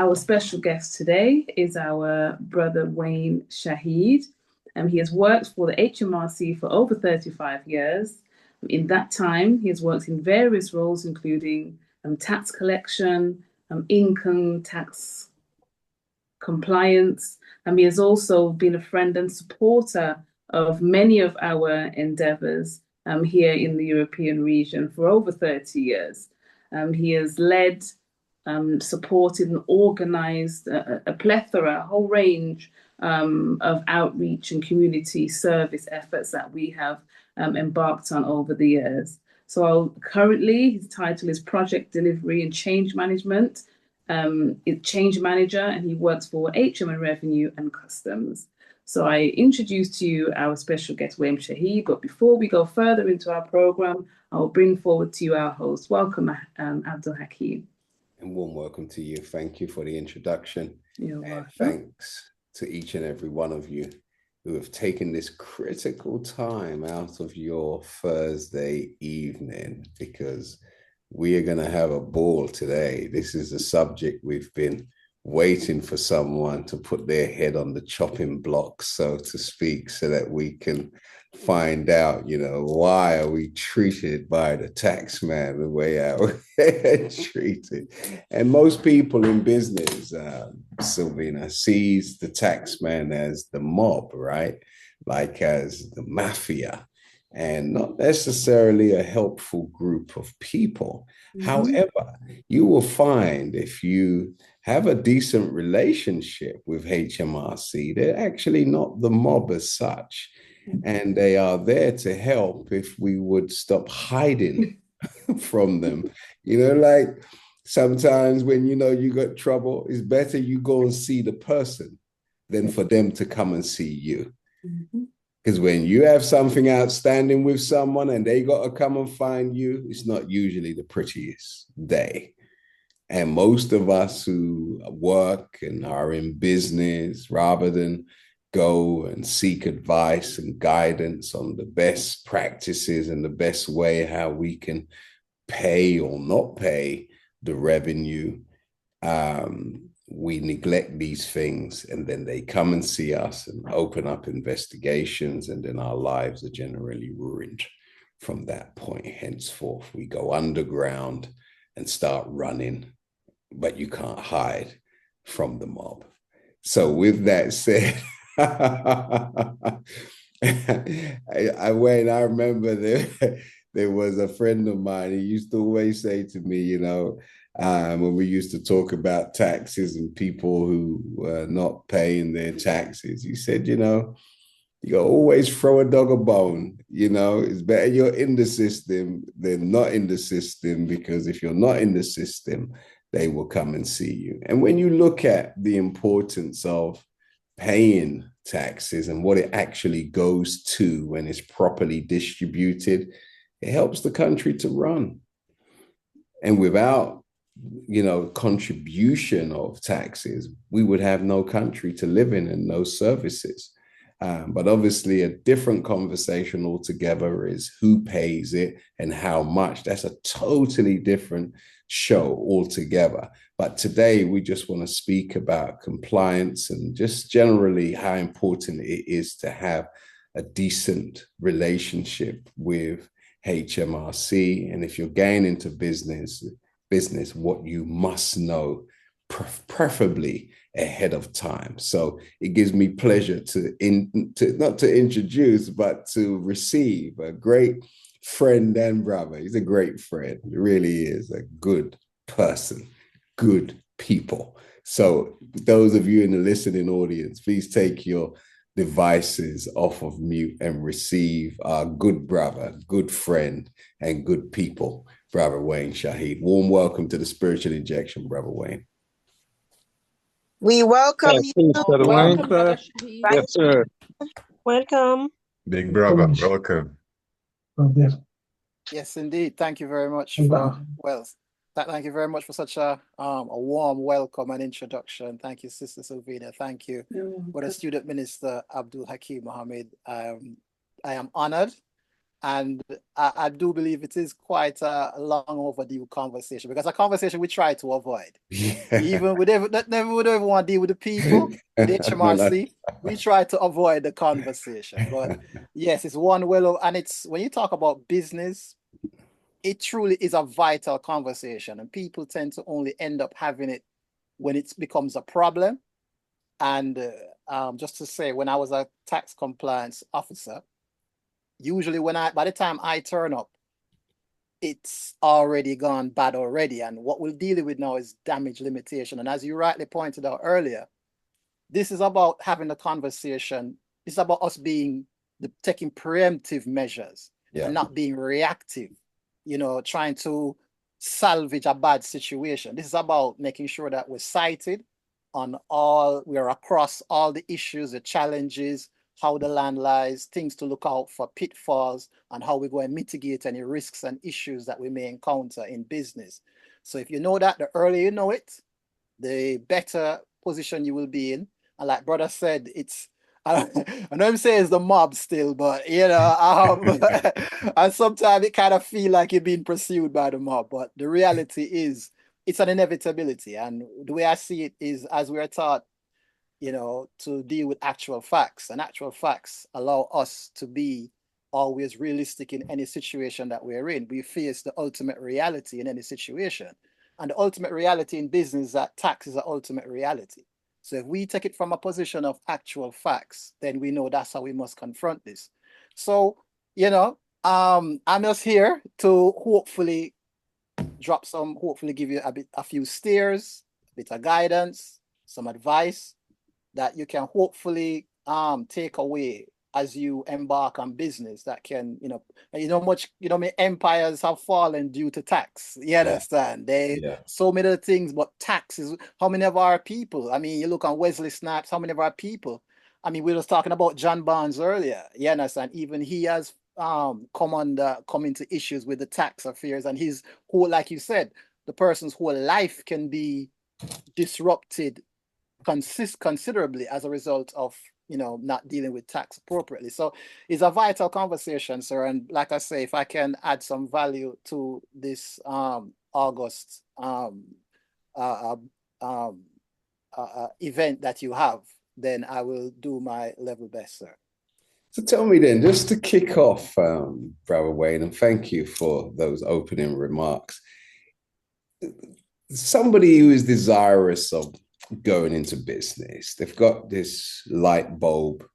Our special guest today is our brother Wayne Shahid. He has worked for the HMRC for over 35 years. In that time, he has worked in various roles, including tax collection, income tax compliance. He has also been a friend and supporter of many of our endeavors here in the European region for over 30 years. He has led, supported and organized a plethora, a whole range of outreach and community service efforts that we have embarked on over the years. So currently his title is Project Delivery and Change Management. It's Change Manager, and he works for HM Revenue and Customs. So I introduce to you our special guest, Wayne Shahid. But before we go further into our program, I'll bring forward to you our host. Welcome, Abdul Hakim. And warm welcome to you. Thank you for the introduction. You're welcome. Thanks to each and every one of you who have taken this critical time out of your Thursday evening, because we are going to have a ball today. This is a subject we've been waiting for someone to put their head on the chopping block, so to speak, so that we can find out, why are we treated by the tax man the way we're treated? And most people in business, Sylvina, sees the tax man as the mob, right? Like as the mafia, and not necessarily a helpful group of people. Mm-hmm. However, you will find if you have a decent relationship with HMRC, they're actually not the mob as such. And they are there to help if we would stop hiding from them. Like sometimes when you got trouble, it's better you go and see the person than for them to come and see you. Mm-hmm. Because when you have something outstanding with someone and they got to come and find you, it's not usually the prettiest day. And most of us who work and are in business, rather than go and seek advice and guidance on the best practices and the best way how we can pay or not pay the revenue, we neglect these things, and then they come and see us and open up investigations, and then our lives are generally ruined from that point. Henceforth, we go underground and start running, but you can't hide from the mob. So with that said, Wayne, I remember there was a friend of mine, he used to always say to me, when we used to talk about taxes and people who were not paying their taxes, he said, you always throw a dog a bone. It's better you're in the system than not in the system, because if you're not in the system, they will come and see you. And when you look at the importance of paying taxes and what it actually goes to when it's properly distributed, it helps the country to run. And without contribution of taxes, we would have no country to live in and no services. But obviously a different conversation altogether is who pays it and how much. That's a totally different show altogether. But today we just want to speak about compliance and just generally how important it is to have a decent relationship with HMRC. And if you're getting into business, what you must know, preferably ahead of time. So it gives me pleasure not to introduce, but to receive a great friend and brother. He's a great friend. He really is a good person, good people. So those of you in the listening audience, please take your devices off of mute and receive our good brother, good friend, and good people, Brother Wayne Shahid. Warm welcome to the Spiritual Injection, Brother Wayne. We welcome you. Welcome, Brother Shahid. Yes, sir. Welcome. Big brother, welcome. Yes, indeed. Thank you very much thank you very much for such a warm welcome and introduction. Thank you, Sister Sylvina. Thank you for the Student Minister, Abdul Hakim Mohammed. I am honored And I do believe it is quite a long overdue conversation, because a conversation we try to avoid. Yeah. Even with never would ever want to deal with the people, with HMRC, we try to avoid the conversation. But yes, it's one well, and it's when you talk about business, it truly is a vital conversation, and people tend to only end up having it when it becomes a problem. And just to say, when I was a tax compliance officer, usually by the time I turn up, it's already gone bad already. And what we're dealing with now is damage limitation. And as you rightly pointed out earlier, this is about having a conversation. It's about us taking preemptive measures and not being reactive, trying to salvage a bad situation. This is about making sure that we're sighted we're across all the issues, the challenges, how the land lies, things to look out for, pitfalls, and how we go and mitigate any risks and issues that we may encounter in business. So if you know that, the earlier you know it, the better position you will be in. And like brother said, I know I'm saying it's the mob still, but and sometimes it kind of feel like you're being pursued by the mob. But the reality is it's an inevitability. And the way I see it is, as we are taught, to deal with actual facts, and actual facts allow us to be always realistic in any situation that we're in. We face the ultimate reality in any situation. And the ultimate reality in business is that tax is the ultimate reality. So if we take it from a position of actual facts, then we know that's how we must confront this. So, I'm just here to hopefully give you a few steers, a bit of guidance, some advice that you can hopefully take away as you embark on business that can, many empires have fallen due to tax. You understand? So many other things, but tax is how many of our people. I mean, you look on Wesley Snipes, how many of our people? I mean, we were talking about John Barnes earlier. You understand? Even he has come into issues with the tax affairs, and his whole, like you said, the person's whole life can be disrupted considerably as a result of not dealing with tax appropriately. So it's a vital conversation, sir. And like I say, if I can add some value to this August event that you have, then I will do my level best, sir. So tell me then, just to kick off, Brother Wayne, and thank you for those opening remarks. Somebody who is desirous of going into business, they've got this light bulb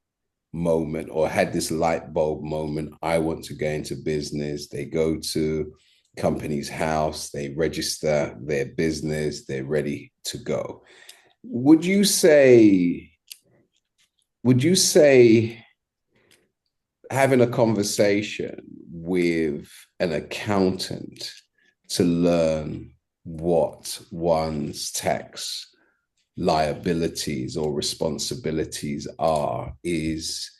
moment, or had this light bulb moment. I want to go into business. They go to company's house, they register their business, they're ready to go. Would you say having a conversation with an accountant to learn what one's tax liabilities or responsibilities are is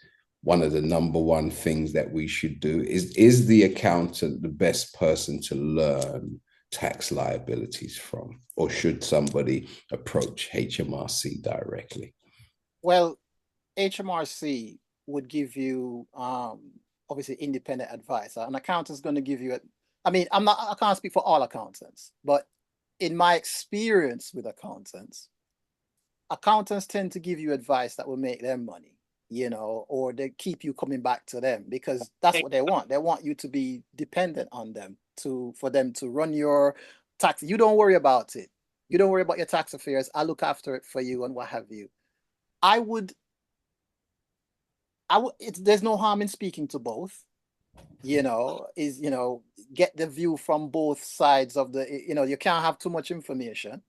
one of the number one things that we should do? Is the accountant the best person to learn tax liabilities from, or should somebody approach HMRC directly? Well, HMRC would give you obviously independent advice. An accountant is going to give you I can't speak for all accountants, but in my experience with accountants tend to give you advice that will make them money, or they keep you coming back to them, because that's what they want. They want you to be dependent on them for them to run your tax. You don't worry about it. You don't worry about your tax affairs. I look after it for you and what have you. There's no harm in speaking to both, get the view from both sides of you can't have too much information.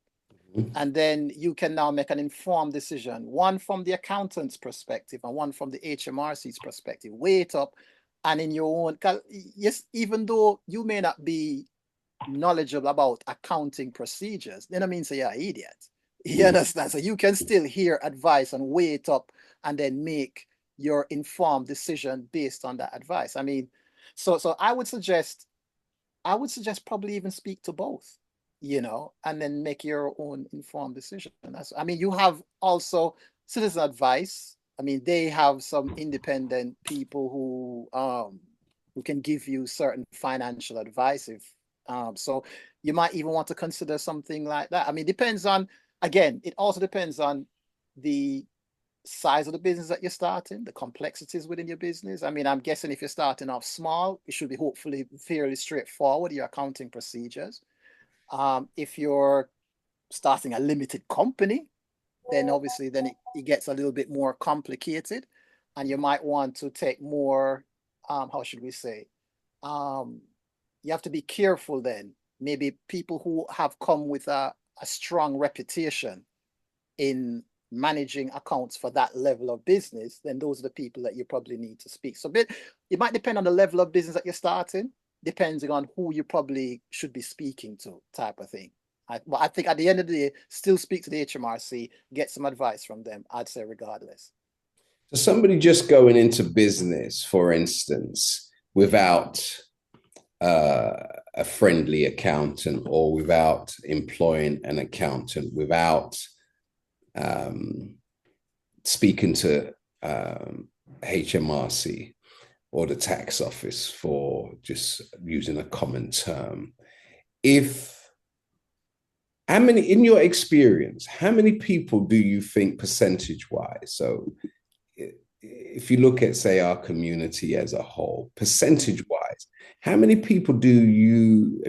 And then you can now make an informed decision, one from the accountant's perspective and one from the HMRC's perspective. Weigh it up, and in your own, yes, even though you may not be knowledgeable about accounting procedures, then I mean, say you're an idiot. You understand? So you can still hear advice and weigh it up and then make your informed decision based on that advice. I mean, so I would suggest probably even speak to both, and then make your own informed decision. You have also citizen advice. I mean, they have some independent people who who can give you certain financial advice. If so, you might even want to consider something like that. I mean, depends on, again, it also depends on the size of the business that you're starting, the complexities within your business. I mean, I'm guessing if you're starting off small, it should be hopefully fairly straightforward, your accounting procedures. If you're starting a limited company, then obviously then it gets a little bit more complicated, and you might want to take more, how should we say, you have to be careful then. Maybe people who have come with a strong reputation in managing accounts for that level of business, then those are the people that you probably need to speak. So it might depend on the level of business that you're starting, depending on who you probably should be speaking to, type of thing. But I think at the end of the day, still speak to the HMRC, get some advice from them, I'd say, regardless. So somebody just going into business, for instance, without a friendly accountant, or without employing an accountant, without speaking to HMRC or the tax office, for just using a common term, how many, in your experience, how many people do you think percentage-wise? So if you look at, say, our community as a whole, percentage-wise, how many people do you,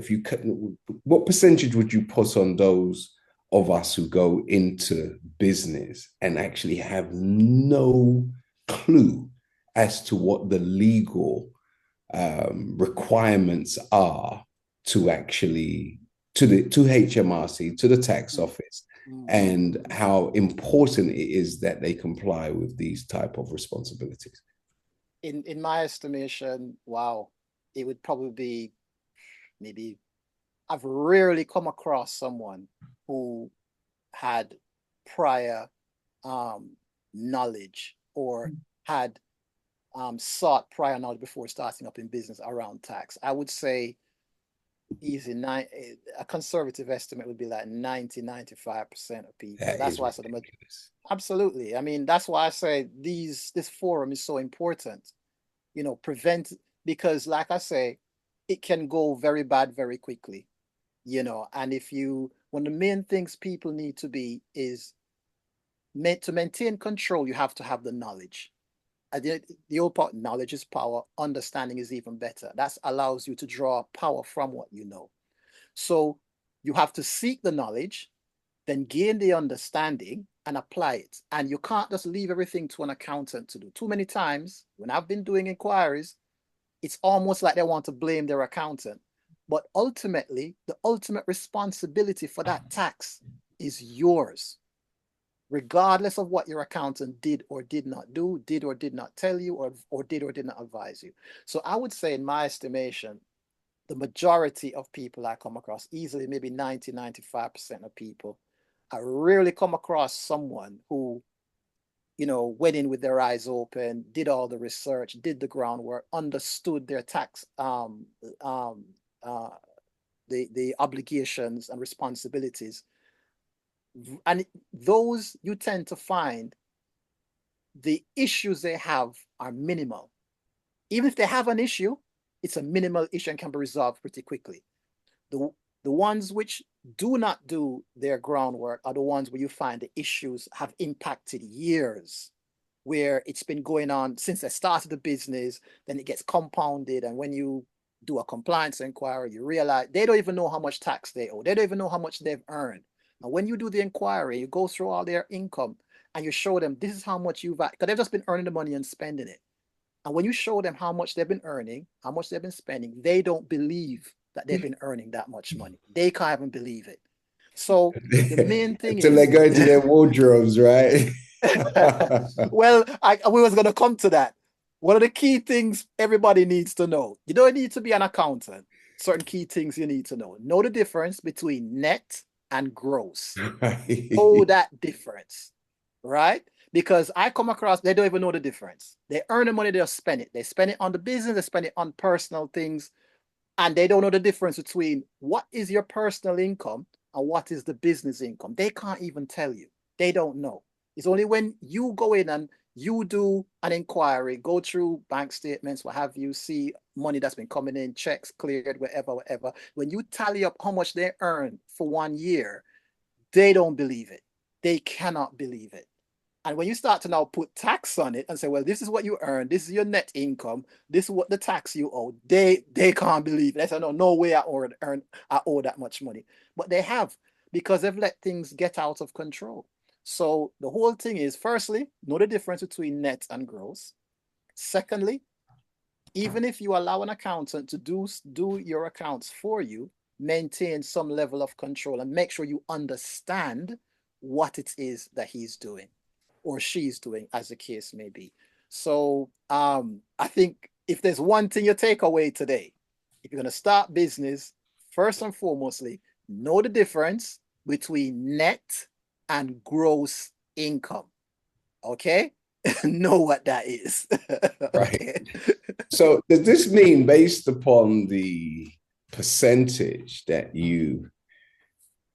what percentage would you put on those of us who go into business and actually have no clue as to what the legal requirements are to actually, to HMRC, to the tax office, and how important it is that they comply with these type of responsibilities? In my estimation, wow, it would probably be, maybe, I've rarely come across someone who had prior knowledge, or had sought prior knowledge before starting up in business around tax. I would say a conservative estimate would be like 90-95% of people. That's why I said absolutely. I mean, that's why I say this forum is so important. Because like I say, it can go very bad very quickly. And one of the main things people need to be is to maintain control, you have to have the knowledge. The old part, knowledge is power, understanding is even better. That allows you to draw power from what you know. So you have to seek the knowledge, then gain the understanding and apply it. And you can't just leave everything to an accountant to do. Too many times when I've been doing inquiries, it's almost like they want to blame their accountant. But ultimately, the ultimate responsibility for that tax is yours, regardless of what your accountant did or did not do, did or did not tell you, or did or did not advise you. So I would say, in my estimation, the majority of people I come across, easily maybe 90-95% of people, I rarely come across someone who, went in with their eyes open, did all the research, did the groundwork, understood their tax, the obligations and responsibilities. And those, you tend to find the issues they have are minimal. Even if they have an issue, it's a minimal issue and can be resolved pretty quickly. The ones which do not do their groundwork are the ones where you find the issues have impacted years, where it's been going on since they started the business, then it gets compounded. And when you do a compliance inquiry, you realize they don't even know how much tax they owe. They don't even know how much they've earned. And when you do the inquiry, you go through all their income and you show them, this is how much you've, because they've just been earning the money and spending it. And when you show them how much they've been earning, how much they've been spending, they don't believe that they've been earning that much money. They can't even believe it. So the main thing is, they go into their wardrobes, right? Well, we was going to come to that. One of the key things everybody needs to know, you don't need to be an accountant. Certain key things you need to know. Know the difference between net and gross. Know that difference, right? Because I come across, they don't even know the difference. They earn the money, they'll spend it. They spend it on the business, they spend it on personal things, and they don't know the difference between what is your personal income and what is the business income. They can't even tell you. They don't know. It's only when you go in and you do an inquiry, go through bank statements, what have you, see money that's been coming in, checks cleared, whatever. When you tally up how much they earn for 1 year, they don't believe it. They cannot believe it. And when you start to now put tax on it and say, well, this is what you earn, this is your net income, this is what the tax you owe, they can't believe it. They say, no way I owe that much money. But they have, because they've let things get out of control. So the whole thing is, firstly, know the difference between net and gross. Secondly, even if you allow an accountant to do your accounts for you, maintain some level of control and make sure you understand what it is that he's doing or she's doing, as the case may be. So I think if there's one thing you take away today, if you're going to start business, first and foremostly, know the difference between net and gross income. Okay? Know what that is. Right. So does this mean, based upon the percentage that you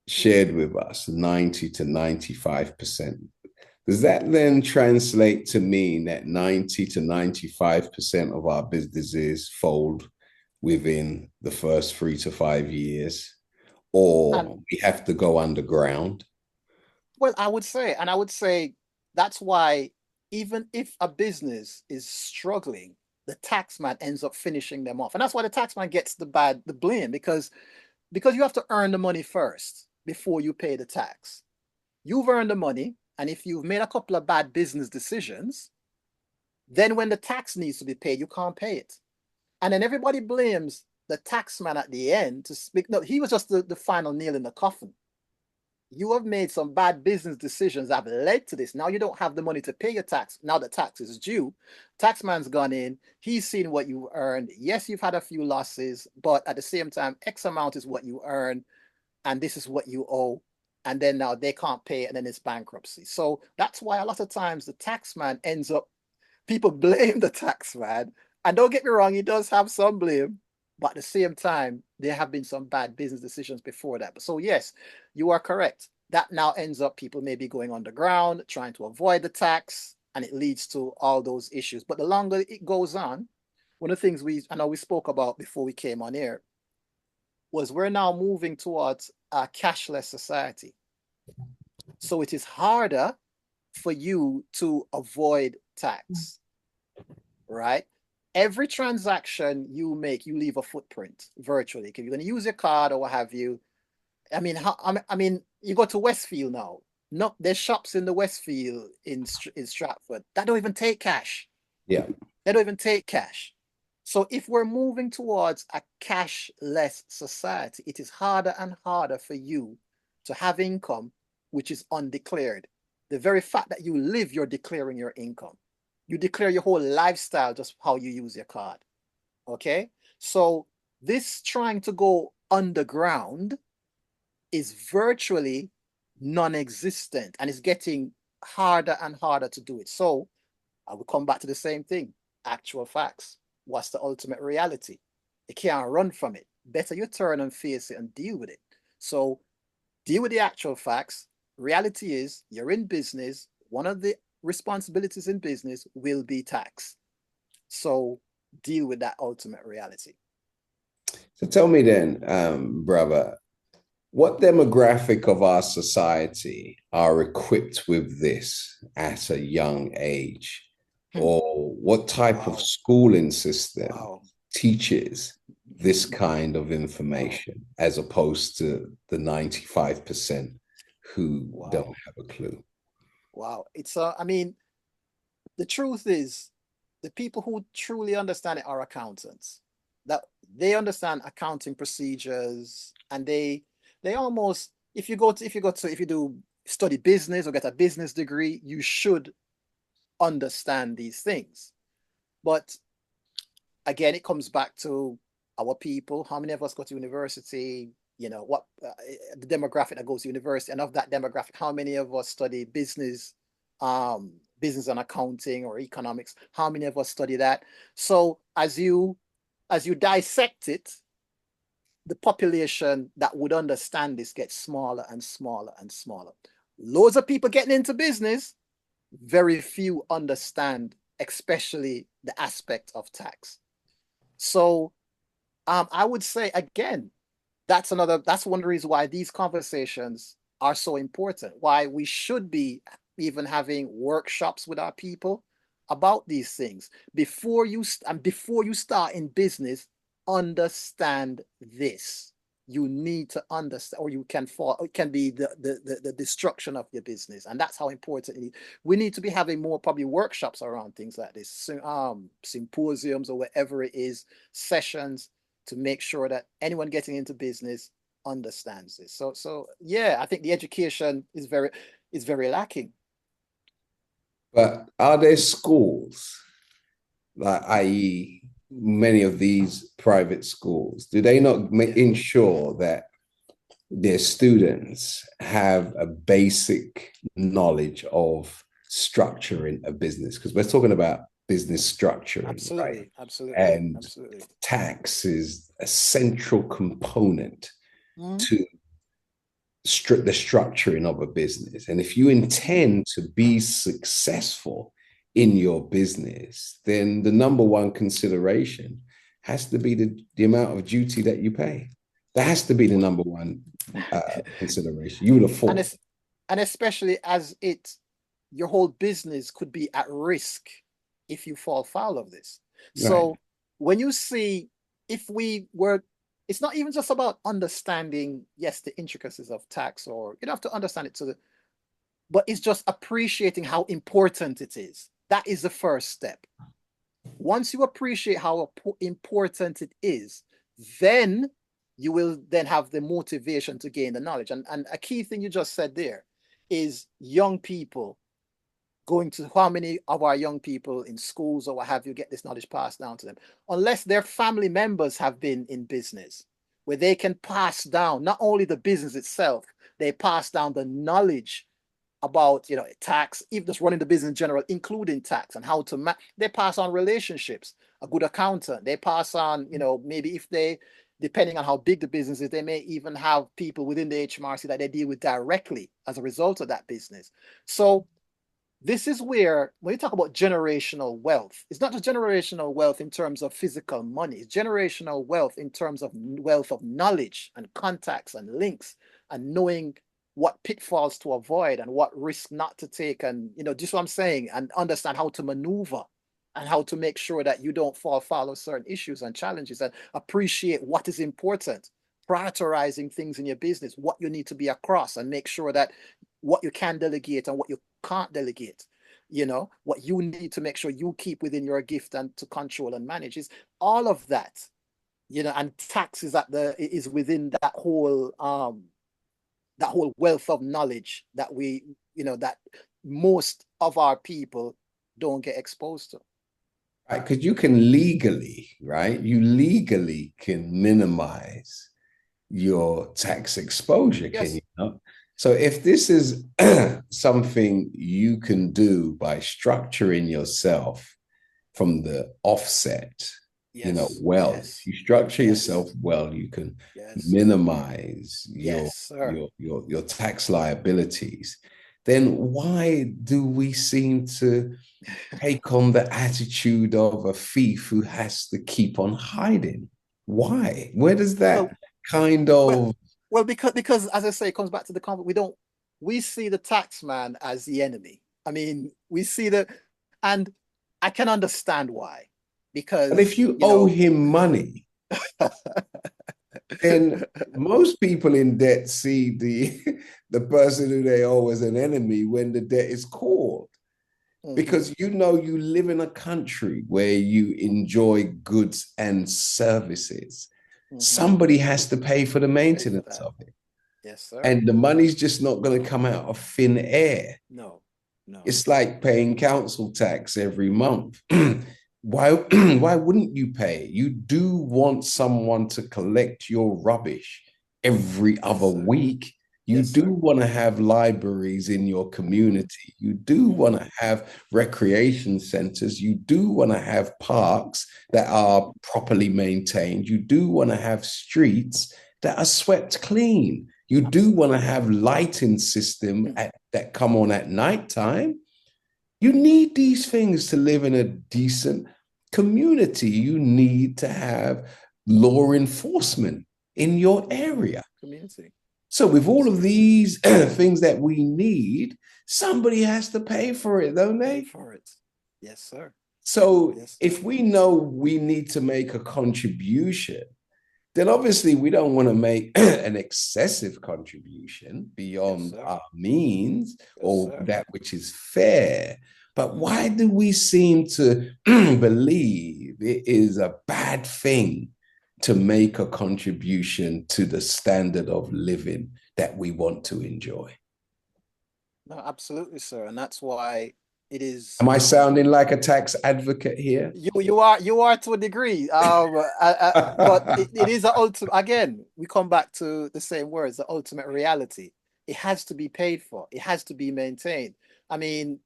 shared with us, 90 to 95%, does that then translate to mean that 90 to 95% of our businesses fold within the first 3 to 5 years, or we have to go underground? Well, I would say that's why even if a business is struggling, the taxman ends up finishing them off. And that's why the taxman gets the blame, because you have to earn the money first before you pay the tax. You've earned the money, and if you've made a couple of bad business decisions, then when the tax needs to be paid, you can't pay it. And then everybody blames the taxman at the end to speak. No, he was just the final nail in the coffin. You have made some bad business decisions that have led to this. Now you don't have the money to pay your tax. Now the tax is due. Taxman's gone in. He's seen what you earned. Yes, you've had a few losses, but at the same time, X amount is what you earn, and this is what you owe. And then now they can't pay, and then it's bankruptcy. So that's why a lot of times the taxman ends up, people blame the taxman. And don't get me wrong, he does have some blame. But at the same time, there have been some bad business decisions before that. So yes, you are correct. That now ends up people maybe going underground, trying to avoid the tax, and it leads to all those issues. But the longer it goes on, one of the things I know we spoke about before we came on air was we're now moving towards a cashless society. So it is harder for you to avoid tax, right? Every transaction you make, you leave a footprint virtually. If you're going to use your card or what have you, I mean, you go to Westfield now. No, there's shops in the Westfield in Stratford that don't even take cash. Yeah, they don't even take cash. So if we're moving towards a cashless society, it is harder and harder for you to have income which is undeclared. The very fact that you live, you're declaring your income. You declare your whole lifestyle, just how you use your card. Okay? So this trying to go underground is virtually non-existent, and it's getting harder and harder to do it. So I will come back to the same thing. Actual facts. What's the ultimate reality? You can't run from it. Better you turn and face it and deal with it. So deal with the actual facts. Reality is you're in business. One of the responsibilities in business will be tax. So deal with that ultimate reality. So tell me then, brother, what demographic of our society are equipped with this at a young age? Or what type of schooling system teaches this kind of information as opposed to the 95% who don't have a clue? Wow. It's I mean, the truth is the people who truly understand it are accountants. That they understand accounting procedures, and they almost, if you do study business or get a business degree, you should understand these things. But again, it comes back to our people. How many of us go to university? You know, what the demographic that goes to university, and of that demographic, how many of us study business, business and accounting or economics? How many of us study that? So as you dissect it, the population that would understand this gets smaller and smaller and smaller. Loads of people getting into business, very few understand, especially the aspect of tax. So I would say, again, that's one of the reasons why these conversations are so important, why we should be even having workshops with our people about these things. Before you start in business, understand this. You need to understand, or you can fall, it can be the destruction of your business. And that's how important it is. We need to be having more probably workshops around things like this, symposiums or whatever it is, sessions, to make sure that anyone getting into business understands this. So yeah, I think the education is very lacking. But are there schools, like i.e., many of these private schools, do they not ensure that their students have a basic knowledge of structuring a business? Because we're talking about business structuring, absolutely, right? Absolutely, and absolutely. Tax is a central component to the structuring of a business. And if you intend to be successful in your business, then the number one consideration has to be the amount of duty that you pay. That has to be the number one consideration. You would have thought. And especially as your whole business could be at risk if you fall foul of this. Right. So when you see, it's not even just about understanding, yes, the intricacies of tax, or you don't have to understand it but it's just appreciating how important it is. That is the first step. Once you appreciate how important it is, then you will then have the motivation to gain the knowledge. And a key thing you just said there is young people going to, how many of our young people in schools or what have you get this knowledge passed down to them, unless their family members have been in business, where they can pass down not only the business itself, they pass down the knowledge about, tax, even just running the business in general, including tax and how to they pass on relationships, a good accountant, they pass on, maybe if they, depending on how big the business is, they may even have people within the HMRC that they deal with directly as a result of that business. So this is where, when you talk about generational wealth, it's not just generational wealth in terms of physical money, it's generational wealth in terms of wealth of knowledge and contacts and links, and knowing what pitfalls to avoid and what risk not to take, and just what I'm saying, and understand how to maneuver and how to make sure that you don't fall foul of certain issues and challenges, and appreciate what is important, prioritizing things in your business, what you need to be across, and make sure that what you can delegate and what you can't delegate, what you need to make sure you keep within your gift and to control and manage, is all of that, and tax is within that whole wealth of knowledge that that most of our people don't get exposed to. Right, because you can legally, right? You legally can minimize your tax exposure, yes. Can you not? So if this is something you can do by structuring yourself from the offset, yes. well, yes. if you structure yes. yourself well, you can yes. minimize yes, your tax liabilities. Then why do we seem to take on the attitude of a thief who has to keep on hiding? Why? Where does that kind of... Well, because as I say, it comes back to the conflict. We see the tax man as the enemy. I mean, we see and I can understand why. Because but if you owe him money, then most people in debt see the person who they owe as an enemy when the debt is called. Mm-hmm. Because you live in a country where you enjoy goods and services. Mm-hmm. Somebody has to pay for the maintenance of it. Yes, sir. And the money's just not going to come out of thin air. No. It's like paying council tax every month. Why wouldn't you pay? You do want someone to collect your rubbish every other week. You do want to have libraries in your community. You do want to have recreation centers. You do want to have parks that are properly maintained. You do want to have streets that are swept clean. You do want to have lighting system that come on at nighttime. You need these things to live in a decent community. You need to have law enforcement in your area. Community. So with all of these things that we need, somebody has to pay for it, don't they? Pay for it. Yes, sir. So Yes, sir. if we know we need to make a contribution, then obviously we don't want to make an excessive contribution beyond our means or that which is fair. But why do we seem to believe it is a bad thing to make a contribution to the standard of living that we want to enjoy? No, absolutely, sir. And that's why it is. Am I sounding like a tax advocate here? You are to a degree. But it is the ultimate. Again, we come back to the same words. The ultimate reality. It has to be paid for. It has to be maintained. I mean,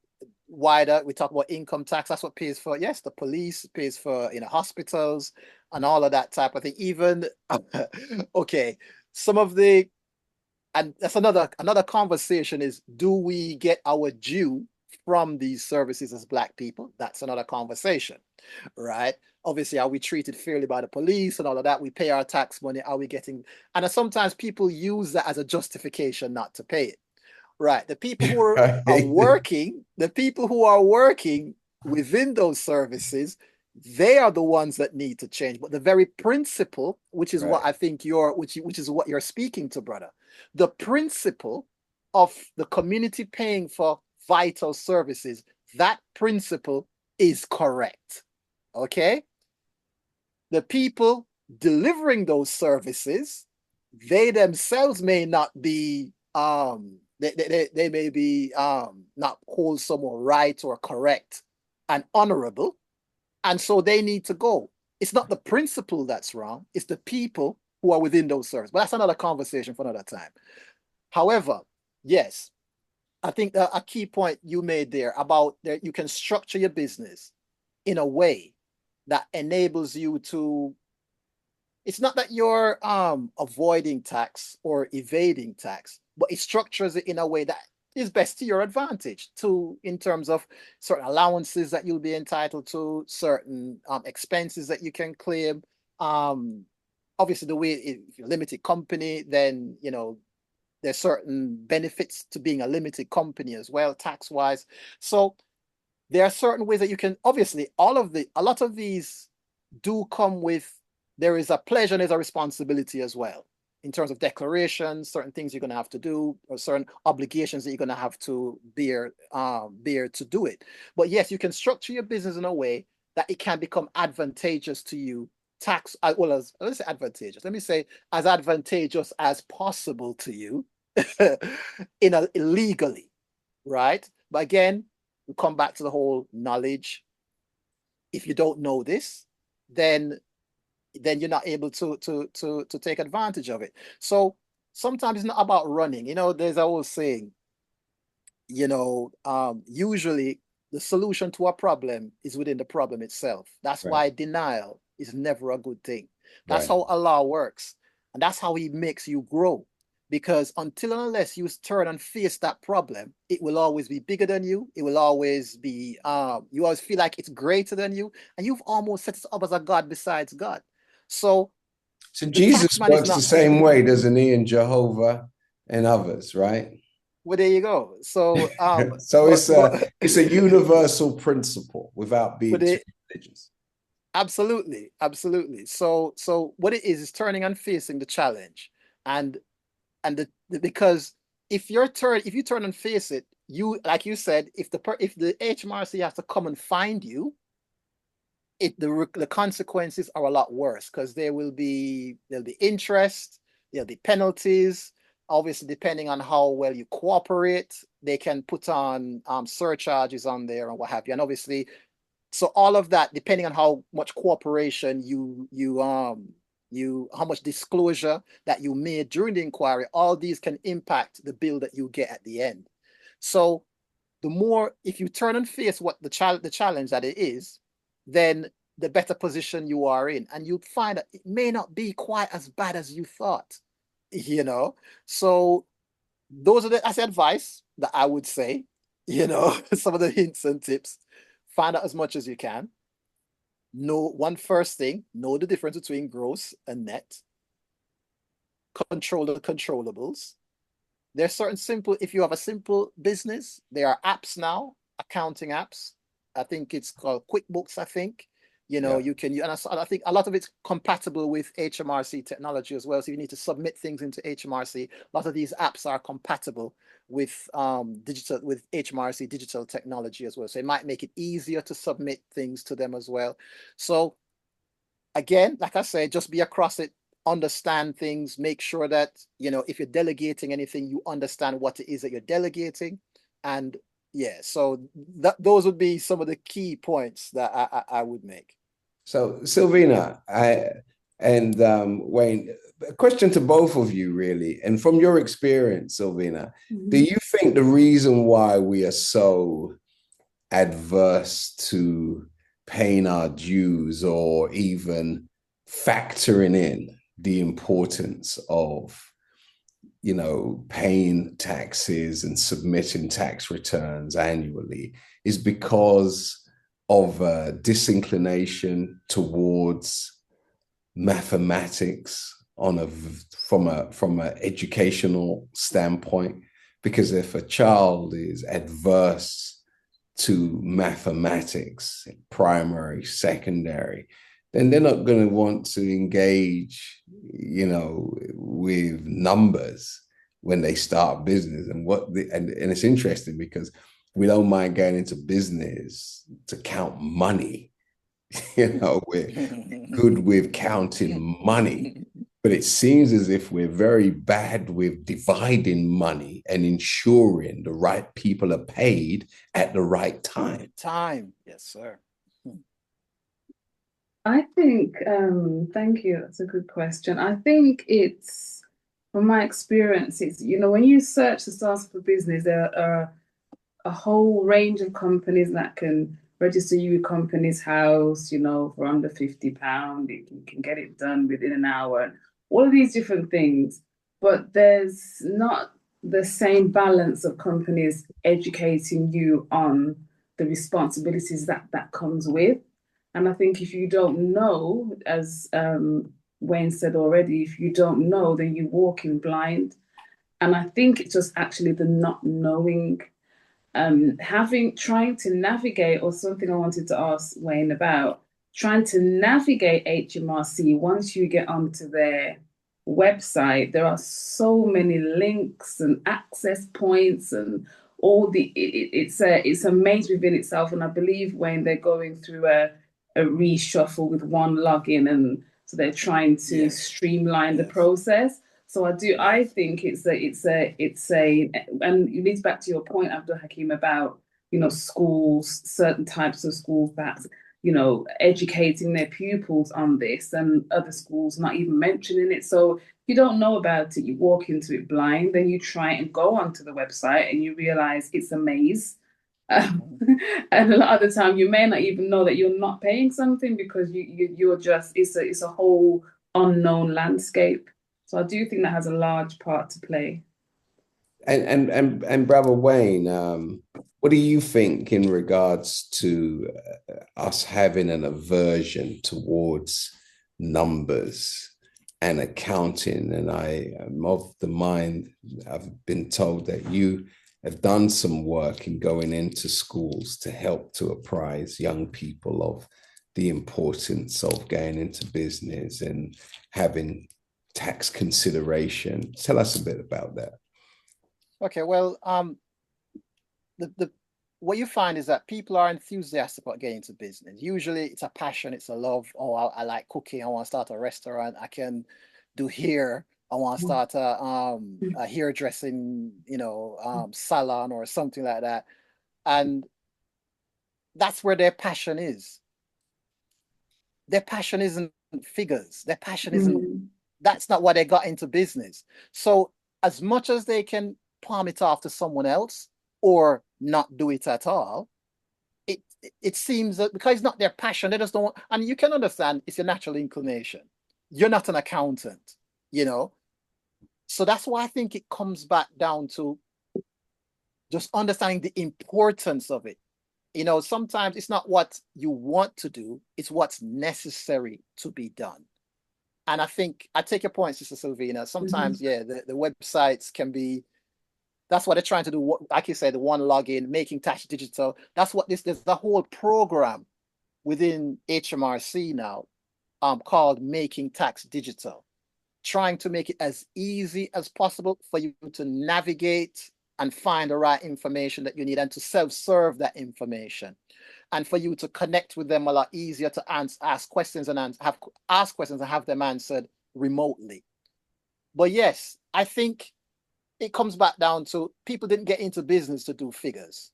wider. We talk about income tax. That's what pays for. Yes, the police pays for hospitals and all of that type of thing. Even okay, some of the, and that's another conversation is, do we get our due from these services as Black people? That's another conversation, right? Obviously, are we treated fairly by the police and all of that? We pay our tax money. Are we getting? And sometimes people use that as a justification not to pay it, right? The people who are working, the people who are working within those services, they are the ones that need to change. But the very principle, which is what I think which is what you're speaking to, brother, the principle of the community paying for vital services, that principle is correct. Okay? The people delivering those services, they themselves may not be they may be not wholesome or right or correct and honorable, and so they need to go. It's not the principle that's wrong, it's the people who are within those services. But that's another conversation for another time. However, yes, I think that a key point you made there about that you can structure your business in a way that enables you to, it's not that you're avoiding tax or evading tax, but it structures it in a way that is best to your advantage, in terms of certain allowances that you'll be entitled to, certain expenses that you can claim. Obviously, the way, if you're a limited company, then there's certain benefits to being a limited company as well, tax-wise. So there are certain ways that you can, obviously, a lot of these do come with, there is a pleasure and there's a responsibility as well, in terms of declarations, certain things you're going to have to do, or certain obligations that you're going to have to bear to do it. But yes, you can structure your business in a way that it can become advantageous to you, let's say advantageous. Let me say as advantageous as possible to you, illegally, right? But again, we come back to the whole knowledge. If you don't know this, then you're not able to take advantage of it. So sometimes it's not about running. There's a whole saying, usually the solution to a problem is within the problem itself. That's why denial is never a good thing. That's how Allah works. And that's how he makes you grow. Because until and unless you turn and face that problem, it will always be bigger than you. It will always be, you always feel like it's greater than you. And you've almost set it up as a God besides God. So Jesus works the same way, doesn't he, in Jehovah and others, right? Well, there you go. So so it's a universal principle without being too religious. Absolutely. So what it is turning and facing the challenge. And because if you turn and face it, you, like you said, if the HMRC has to come and find you, the consequences are a lot worse, because there'll be interest, there'll be penalties. Obviously, depending on how well you cooperate, they can put on surcharges on there and what have you. And obviously, so all of that, depending on how much cooperation how much disclosure that you made during the inquiry, all these can impact the bill that you get at the end. So the more, if you turn and face what the challenge that it is, then the better position you are in, and you'd find that it may not be quite as bad as you thought. So those are that's the advice that I would say. you know, some of the hints and tips. Find out as much as you can. First thing, know the difference between gross and net. Control the controllables. There's certain simple, if you have a simple business, there are apps now, accounting apps. I think it's called QuickBooks, I think. You know, Yeah. you can, and I think a lot of it's compatible with HMRC technology as well. So you need to submit things into HMRC. A lot of these apps are compatible with with HMRC digital technology as well. So it might make it easier to submit things to them as well. So again, like I said, just be across it, understand things, make sure that, you know, if you're delegating anything, you understand what it is that you're delegating. And yeah, so those would be some of the key points that I would make. So Silvina, Wayne, a question to both of you really, and from your experience, Silvina, do you think the reason why we are so adverse to paying our dues or even factoring in the importance of, you know, paying taxes and submitting tax returns annually is because of a disinclination towards mathematics from an educational standpoint? Because if a child is adverse to mathematics, primary, secondary, then they're not going to want to engage, you know, with numbers when they start business. And it's interesting because we don't mind going into business to count money. You know, we're good with counting money, but it seems as if we're very bad with dividing money and ensuring the right people are paid at the right time. Yes, sir. I think, thank you. That's a good question. I think it's, from my experience, it's, you know, when you search to start up a business, there are a whole range of companies that can register you with Companies House, you know, for under £50. You can get it done within an hour. All of these different things. But there's not the same balance of companies educating you on the responsibilities that comes with. And I think if you don't know, as Wayne said already, if you don't know, then you walk in blind. And I think it's just actually the not knowing, trying to navigate, or something I wanted to ask Wayne about, trying to navigate HMRC. Once you get onto their website, there are so many links and access points and all it's a maze within itself. And I believe, Wayne, they're going through a reshuffle with one login, and so they're trying to streamline the process. So I think it's a, and it leads back to your point, Abdul Hakim, about, you know, schools, certain types of schools, perhaps, you know, educating their pupils on this, and other schools not even mentioning it. So if you don't know about it, you walk into it blind, then you try and go onto the website and you realize it's a maze. And a lot of the time you may not even know that you're not paying something, because you're just, it's a whole unknown landscape. So I do think that has a large part to play. And Brother Wayne, what do you think in regards to us having an aversion towards numbers and accounting? And I am of the mind, I've been told that you have done some work in going into schools to help to apprise young people of the importance of going into business and having tax consideration. Tell us a bit about that. Okay, well, what you find is that people are enthusiastic about getting into business. Usually it's a passion, it's a love. Oh, I like cooking, I want to start a restaurant, I can do hair, I want to start a hairdressing, you know, salon or something like that. And that's where their passion is. Their passion isn't figures. Their passion isn't, that's not why they got into business. So as much as they can palm it off to someone else or not do it at all, it seems that because it's not their passion, they just don't want, and you can understand it's your natural inclination. You're not an accountant, you know. So that's why I think it comes back down to just understanding the importance of it. You know, sometimes it's not what you want to do, it's what's necessary to be done. And I think I take your point, Sister Sylvina. Sometimes, yeah, the websites can be, that's what they're trying to do. Like you said, the one login, making tax digital. That's what there's the whole program within HMRC now called Making Tax Digital, trying to make it as easy as possible for you to navigate and find the right information that you need and to self-serve that information, and for you to connect with them a lot easier, to ask questions and ask questions and have them answered remotely. But yes, I think it comes back down to people didn't get into business to do figures.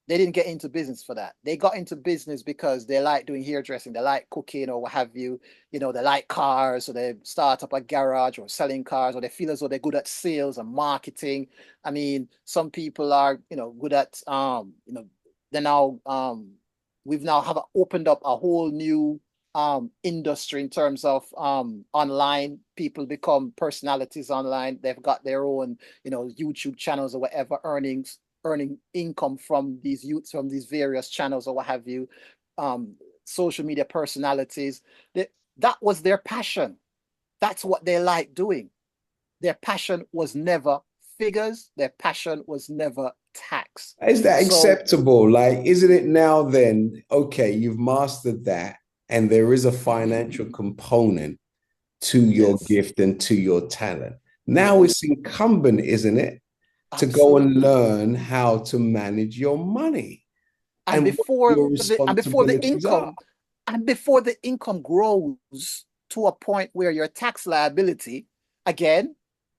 They didn't get into business for that. They got into business because they like doing hairdressing, they like cooking or what have you. You know, they like cars, so they start up a garage or selling cars, or they feel as though they're good at sales and marketing. I mean, some people are, you know, good at, you know, they're now, we've now have opened up a whole new industry in terms of online. People become personalities online. They've got their own, you know, YouTube channels or whatever, earning income from these youths, from these various channels or what have you, social media personalities. That was their passion. That's what they like doing. Their passion was never figures. Their passion was never tax. Is that acceptable? Like, isn't it now then, okay, you've mastered that, and there is a financial component to your gift and to your talent. Now it's incumbent, isn't it, to go and learn how to manage your money and before the income grows to a point where your tax liability, again,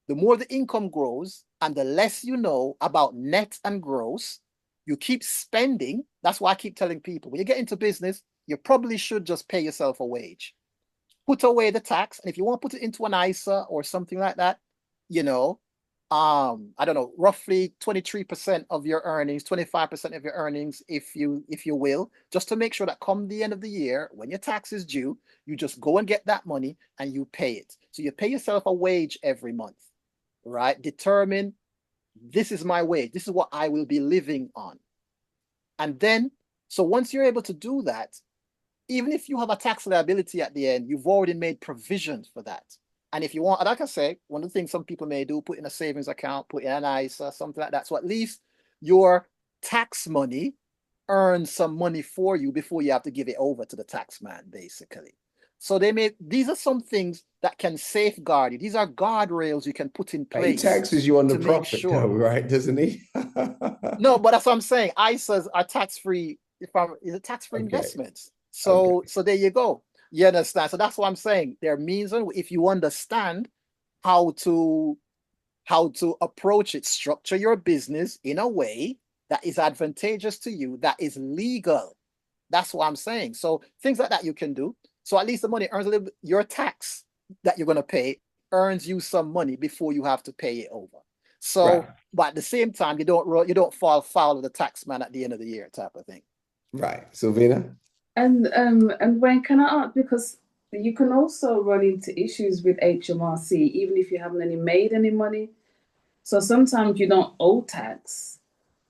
the more the income grows and the less you know about net and gross, you keep spending. That's why I keep telling people, when you get into business, you probably should just pay yourself a wage. Put away the tax, and if you want to put it into an ISA or something like that, you know, I don't know, roughly 23% of your earnings, 25% of your earnings, if you will, just to make sure that come the end of the year, when your tax is due, you just go and get that money and you pay it. So you pay yourself a wage every month, right? Determine, this is my wage, this is what I will be living on. And then, so once you're able to do that, even if you have a tax liability at the end, you've already made provisions for that. And if you want, like I say, one of the things some people may do, put in a savings account, put in an ISA, something like that. So at least your tax money earns some money for you before you have to give it over to the tax man, basically. So these are some things that can safeguard you. These are guardrails you can put in place. He taxes you on the profit, though, right? Doesn't he? No, but that's what I'm saying. ISAs are tax-free. Is it tax-free investments? So there you go. You understand? So that's what I'm saying. There are means, if you understand how to approach it, structure your business in a way that is advantageous to you, that is legal. That's what I'm saying. So things like that you can do. So at least the money earns a little bit, your tax that you're going to pay earns you some money before you have to pay it over. So, but at the same time, you don't fall foul of the tax man at the end of the year type of thing. Right. Sylvina? And Wayne, can I ask, because you can also run into issues with HMRC, even if you haven't made any money. So sometimes you don't owe tax,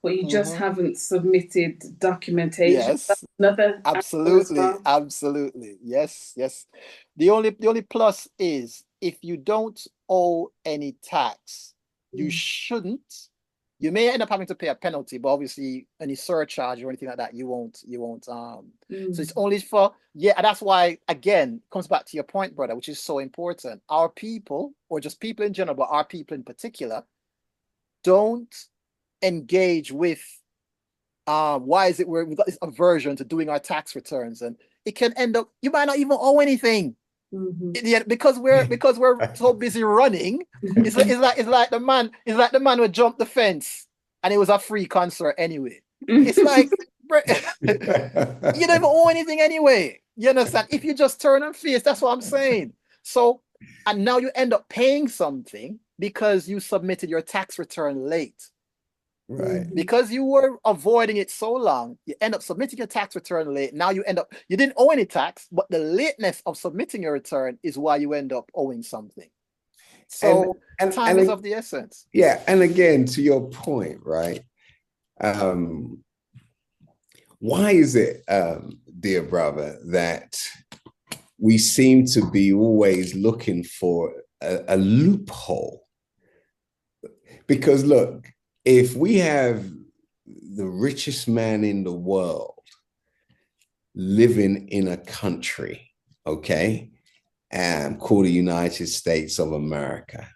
but you just haven't submitted documentation. Yes, that's another absolutely, absolutely. Yes, yes. The only plus is if you don't owe any tax, you shouldn't. You may end up having to pay a penalty, but obviously any surcharge or anything like that, you won't. So it's only for, and that's why, again, comes back to your point, brother, which is so important. Our people, or just people in general, but our people in particular, don't engage with why is it we've got this aversion to doing our tax returns, and it can end up, you might not even owe anything. Because we're so busy running. It's like the man who jumped the fence and it was a free concert anyway. It's like you don't even owe anything anyway. You understand? If you just turn and face, that's what I'm saying. So, and now you end up paying something because you submitted your tax return late. Right. Because you were avoiding it so long, you end up submitting your tax return late. Now you didn't owe any tax, but the lateness of submitting your return is why you end up owing something. So time is of the essence. Yeah. And again, to your point, right? Um, why is it, dear brother, that we seem to be always looking for a loophole? Because look, if we have the richest man in the world living in a country, okay, called the United States of America,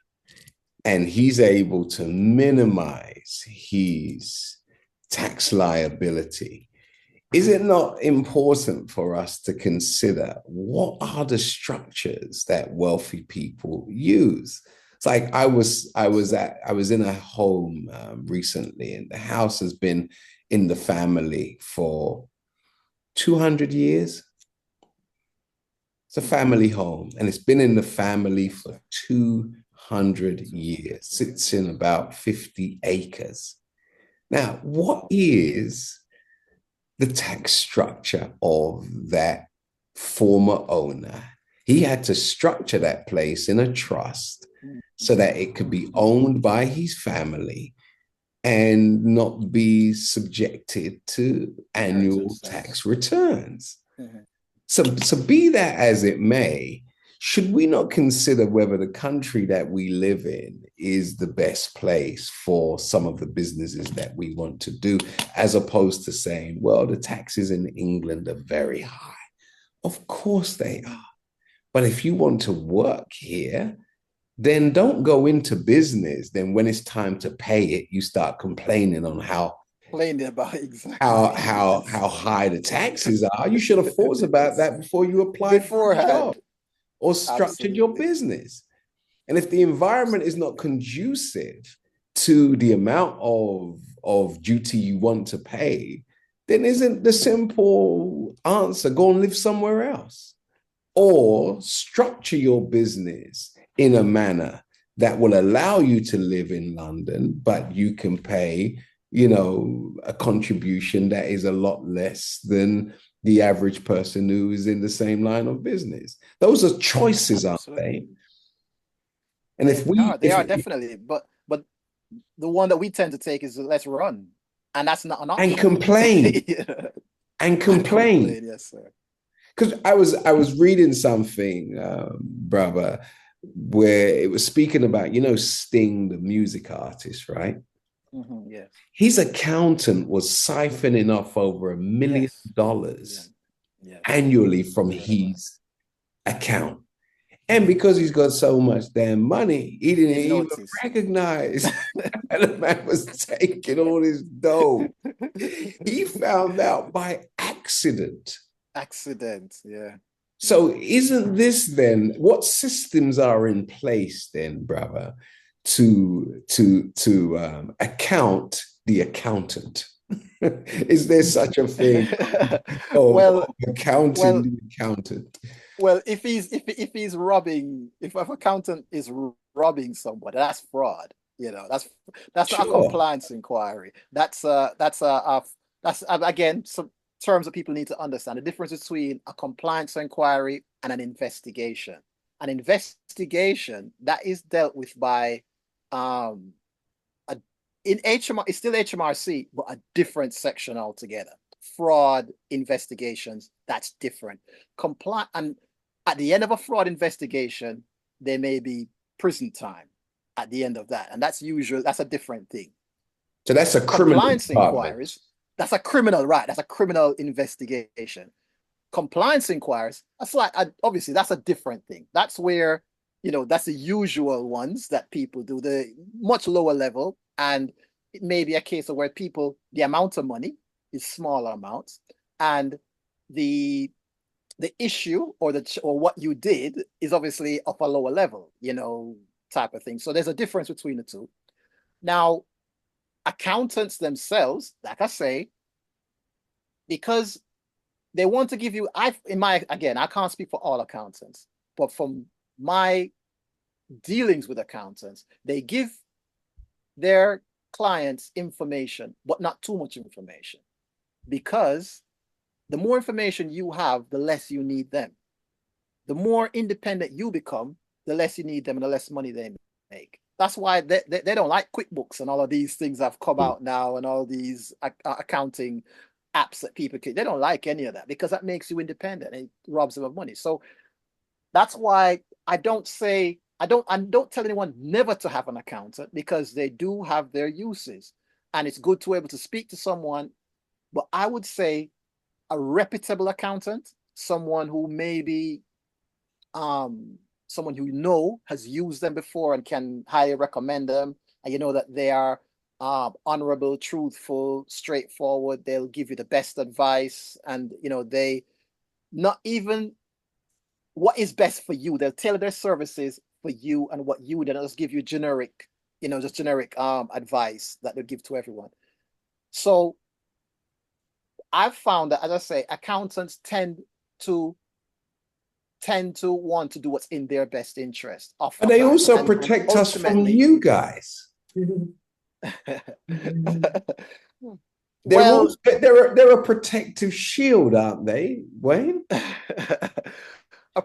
and he's able to minimize his tax liability, is it not important for us to consider what are the structures that wealthy people use? It's like I was in a home recently, and the house has been in the family for 200 years. It's a family home, and it's been in the family for 200 years. Sits in about 50 acres. Now, what is the tax structure of that former owner? He had to structure that place in a trust so that it could be owned by his family and not be subjected to annual tax returns. So be that as it may, should we not consider whether the country that we live in is the best place for some of the businesses that we want to do, as opposed to saying, well, the taxes in England are very high? Of course they are. But if you want to work here, then don't go into business. Then when it's time to pay it, you start complaining on how high the taxes are. You should have thought about that before you applied for a job or structured your business. And if the environment is not conducive to the amount of duty you want to pay, then isn't the simple answer go and live somewhere else, or structure your business in a manner that will allow you to live in London, but you can pay, a contribution that is a lot less than the average person who is in the same line of business. Those are choices, aren't they? And they are definitely, but the one that we tend to take is let's run, and that's not an option. And complain. And complain. Yes, sir. Because I was reading something, brother, where it was speaking about, Sting, the music artist, right? Yeah. His accountant was siphoning off over $1 million annually from his account. And because he's got so much damn money, he didn't even recognize that the man was taking all his dough. He found out by accident. Yeah. So isn't this then, what systems are in place then, brother, to account the accountant? Is there such a thing of accounting the accountant? Well, if an accountant is robbing somebody, that's fraud. That's not a compliance inquiry. That's again some terms that people need to understand. The difference between a compliance inquiry and an investigation. An investigation that is dealt with by in HMR, it's still HMRC, but a different section altogether. Fraud investigations, that's different. And at the end of a fraud investigation, there may be prison time at the end of that. And that's a different thing. So that's a criminal compliance inquiries. That's a criminal, right? That's a criminal investigation. Compliance inquiries, obviously that's a different thing. That's where, that's the usual ones that people do, the much lower level. And it may be a case of where the amount of money is smaller amounts, and the issue or what you did is obviously of a lower level, type of thing. So there's a difference between the two. Now, accountants themselves, like I say, because they want to give you, I can't speak for all accountants, but from my dealings with accountants, they give their clients information, but not too much information, because the more information you have, the less you need them. The more independent you become, the less you need them and the less money they make. that's why they don't like QuickBooks and all of these things that have come out now, and all these accounting apps that people can. They don't like any of that because that makes you independent and it robs them of money. So that's why I don't tell anyone never to have an accountant, because they do have their uses, and it's good to be able to speak to someone. But I would say a reputable accountant, someone who maybe someone who has used them before and can highly recommend them, and you know that they are honorable, truthful, straightforward. They'll give you the best advice, and they not even what is best for you. They'll tailor their services for you and what you. They'll just give you generic, just generic advice that they'll give to everyone. So I've found that, as I say, accountants tend to want to do what's in their best interest. But they also protect us from you guys. They're a protective shield, aren't they, Wayne?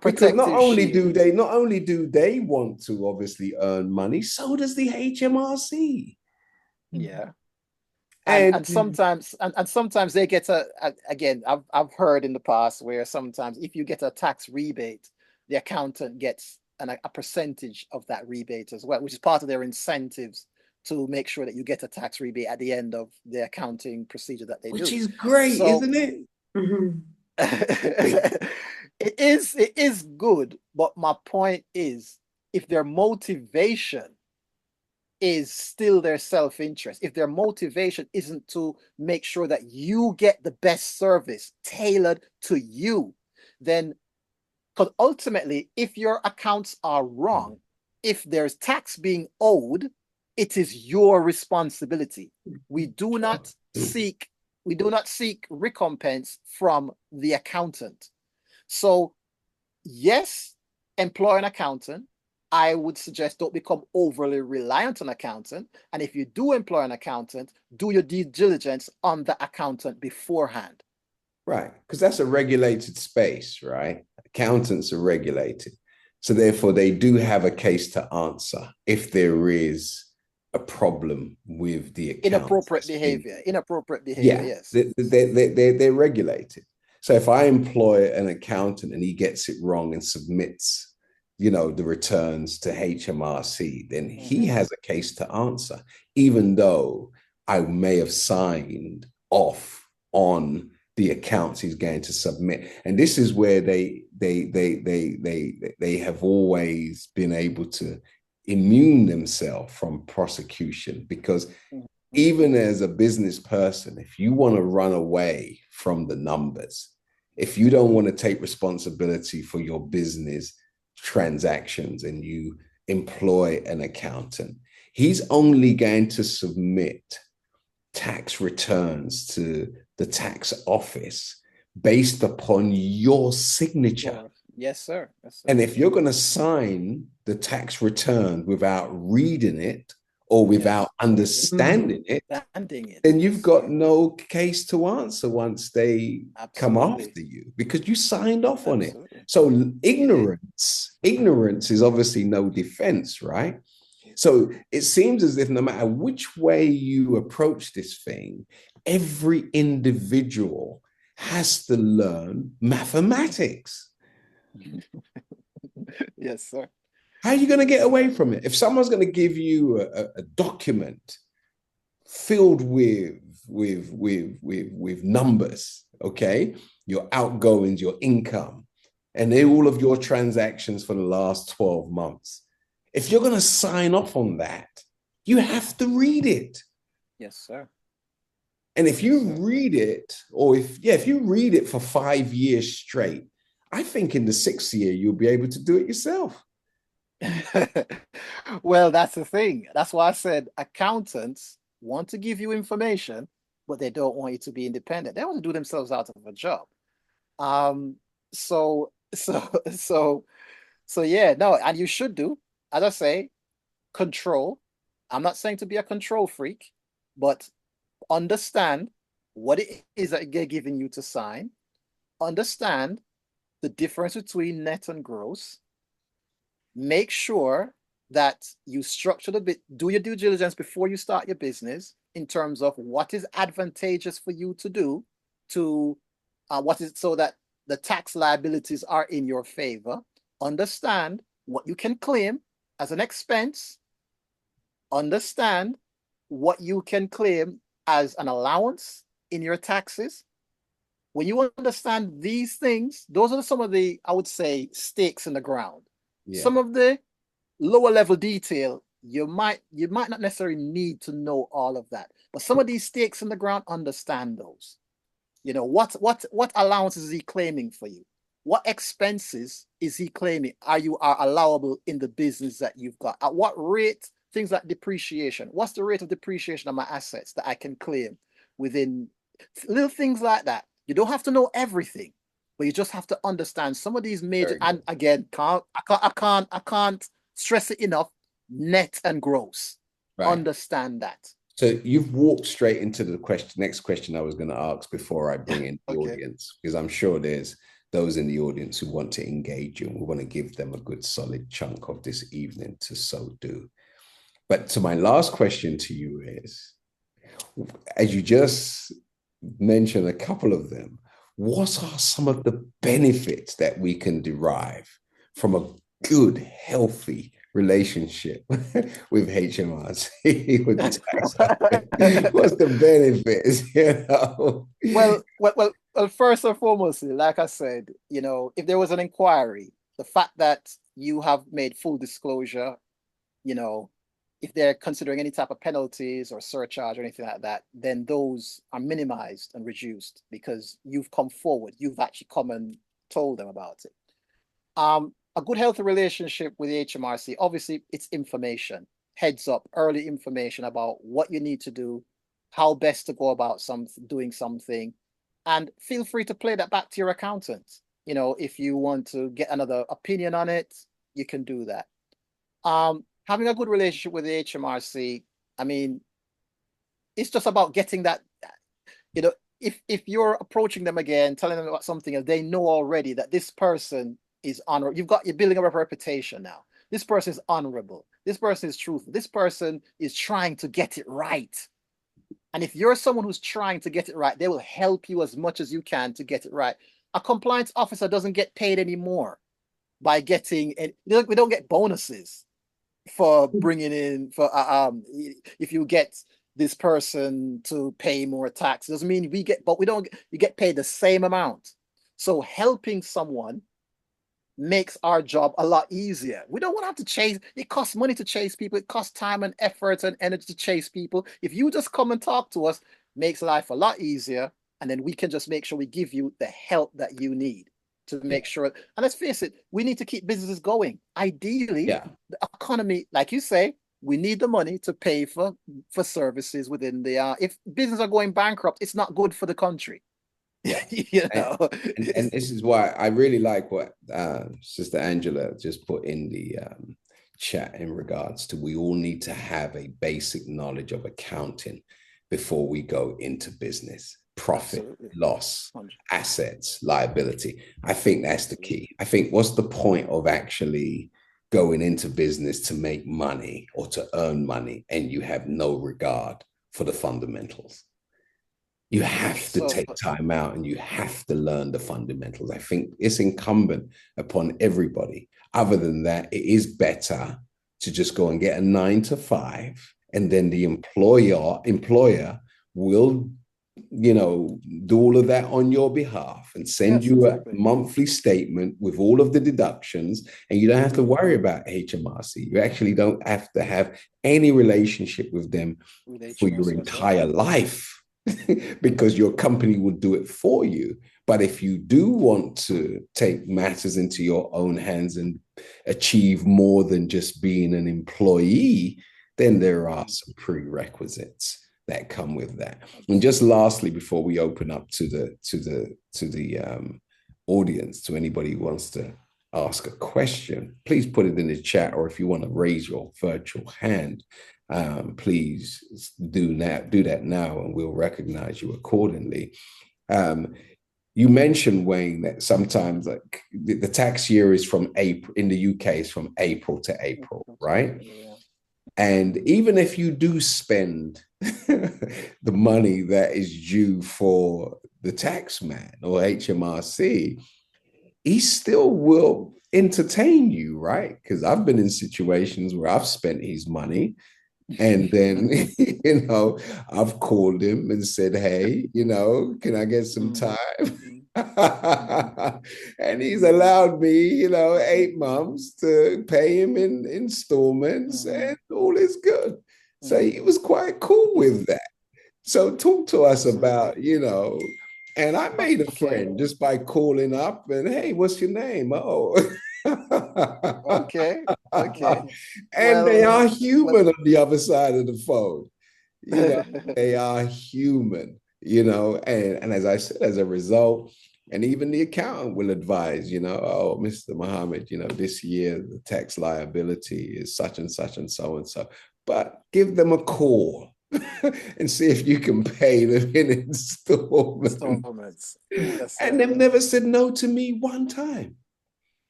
Because not only do they want to obviously earn money, so does the HMRC. Yeah. And sometimes they get again, I've heard in the past where sometimes if you get a tax rebate, the accountant gets a percentage of that rebate as well, which is part of their incentives to make sure that you get a tax rebate at the end of the accounting procedure that they do. Which is great, isn't it? It is good, but my point is, if their motivation is still their self-interest, if their motivation isn't to make sure that you get the best service tailored to you, then, because ultimately, if your accounts are wrong, if there's tax being owed, it is your responsibility. We do not seek recompense from the accountant. So yes, employ an accountant. I would suggest don't become overly reliant on an accountant. And if you do employ an accountant, do your due diligence on the accountant beforehand. Right, because that's a regulated space, right? Accountants are regulated. So therefore, they do have a case to answer if there is a problem with the account. Inappropriate behavior, yes. They're regulated. So if I employ an accountant and he gets it wrong and submits the returns to HMRC, then he has a case to answer, even though I may have signed off on the accounts he's going to submit. And this is where they have always been able to immune themselves from prosecution, because even as a business person, if you want to run away from the numbers, if you don't want to take responsibility for your business transactions and you employ an accountant, he's only going to submit tax returns to the tax office based upon your signature. Yes, sir. Yes, sir. And if you're going to sign the tax return without reading it or without understanding it, then you've got no case to answer once they come after you, because you signed off on it. So ignorance is obviously no defense, right? So it seems as if no matter which way you approach this thing, every individual has to learn mathematics. Yes, sir. How are you going to get away from it? If someone's going to give you a document filled with numbers, okay, your outgoings, your income, and then all of your transactions for the last 12 months, if you're going to sign off on that, you have to read it. Yes, sir. And if you read it, or if you read it for 5 years straight, I think in the 6th year, you'll be able to do it yourself. Well, that's the thing. That's why I said accountants want to give you information, but they don't want you to be independent. They want to do themselves out of a job. So yeah, no, and you should do, as I say, control. I'm not saying to be a control freak, but understand what it is that they're giving you to sign. Understand the difference between net and gross. Make sure that you structure the bit, do your due diligence before you start your business in terms of what is advantageous for you to do to what is so that the tax liabilities are in your favor. Understand what you can claim as an expense. Understand what you can claim as an allowance in your taxes. When you understand these things, those are some of the, I would say, stakes in the ground. Yeah. Some of the lower level detail, you might not necessarily need to know all of that. But some of these stakes in the ground, understand those. You know, what allowances is he claiming for you? What expenses is he claiming are allowable in the business that you've got? At what rate? Things like depreciation. What's the rate of depreciation of my assets that I can claim within little things like that? You don't have to know everything, but you just have to understand some of these major. And again, I can't stress it enough. Net and gross. Right. Understand that. So you've walked straight into the next question I was going to ask before I bring in the audience, because I'm sure there's those in the audience who want to engage you, and we want to give them a good solid chunk of this evening to so do. But so my last question to you is, as you just mentioned a couple of them, what are some of the benefits that we can derive from a good, healthy relationship with HMRC, with tax? What's the benefits, you know? Well, first and foremost, like I said, you know, if there was an inquiry, the fact that you have made full disclosure, you know, if they're considering any type of penalties or surcharge or anything like that, then those are minimized and reduced because you've come forward. You've actually come and told them about it. A good healthy relationship with the HMRC, obviously it's information, heads up, early information about what you need to do, how best to go about doing something, and feel free to play that back to your accountant. You know, if you want to get another opinion on it, you can do that. Having a good relationship with the HMRC, I mean, it's just about getting that, you know, if you're approaching them again, telling them about something, they know already that this person is honorable. You're building up a reputation now. This person is honorable. This person is truthful. This person is trying to get it right. And if you're someone who's trying to get it right, they will help you as much as you can to get it right. A compliance officer doesn't get paid anymore by getting, we don't get bonuses for bringing in, if you get this person to pay more tax. It doesn't mean you get paid the same amount. So helping someone makes our job a lot easier. We don't want to have to chase. It costs money to chase people. It costs time and effort and energy to chase people. If you just come and talk to us, makes life a lot easier. And then we can just make sure we give you the help that you need to make sure. And let's face it, we need to keep businesses going. Ideally, the economy, like you say, we need the money to pay for services within the, if businesses are going bankrupt, it's not good for the country. Yeah, you know, and this is why I really like what Sister Angela just put in the chat in regards to, we all need to have a basic knowledge of accounting before we go into business. Profit, loss, assets, liability. I think that's the key. I think what's the point of actually going into business to make money or to earn money and you have no regard for the fundamentals? You have to take time out and you have to learn the fundamentals. I think it's incumbent upon everybody. Other than that, it is better to just go and get a 9 to 5, and then the employer will, you know, do all of that on your behalf and send you a monthly statement with all of the deductions, and you don't have to worry about HMRC. You actually don't have to have any relationship with them for your entire life. Because your company will do it for you. But if you do want to take matters into your own hands and achieve more than just being an employee, then there are some prerequisites that come with that. And just lastly, before we open up to the audience, to anybody who wants to ask a question, please put it in the chat, or if you want to raise your virtual hand, please do that now, and we'll recognize you accordingly. you mentioned, Wayne, that sometimes like the tax year is from April in the UK is from April to April, right? Yeah. And even if you do spend the money that is due for the tax man or HMRC, he still will entertain you, right? Because I've been in situations where I've spent his money and then, I've called him and said, hey, can I get some time? And he's allowed me, 8 months to pay him in installments and all is good. So he was quite cool with that. So talk to us about, and I made a friend just by calling up and, hey, what's your name? Oh. Okay. And they are human on the other side of the phone. They are human, and as I said, as a result, and even the accountant will advise, oh, Mr. Muhammad, this year the tax liability is such and such and so and so. But give them a call and see if you can pay them in installments. Yes, and they've never said no to me one time.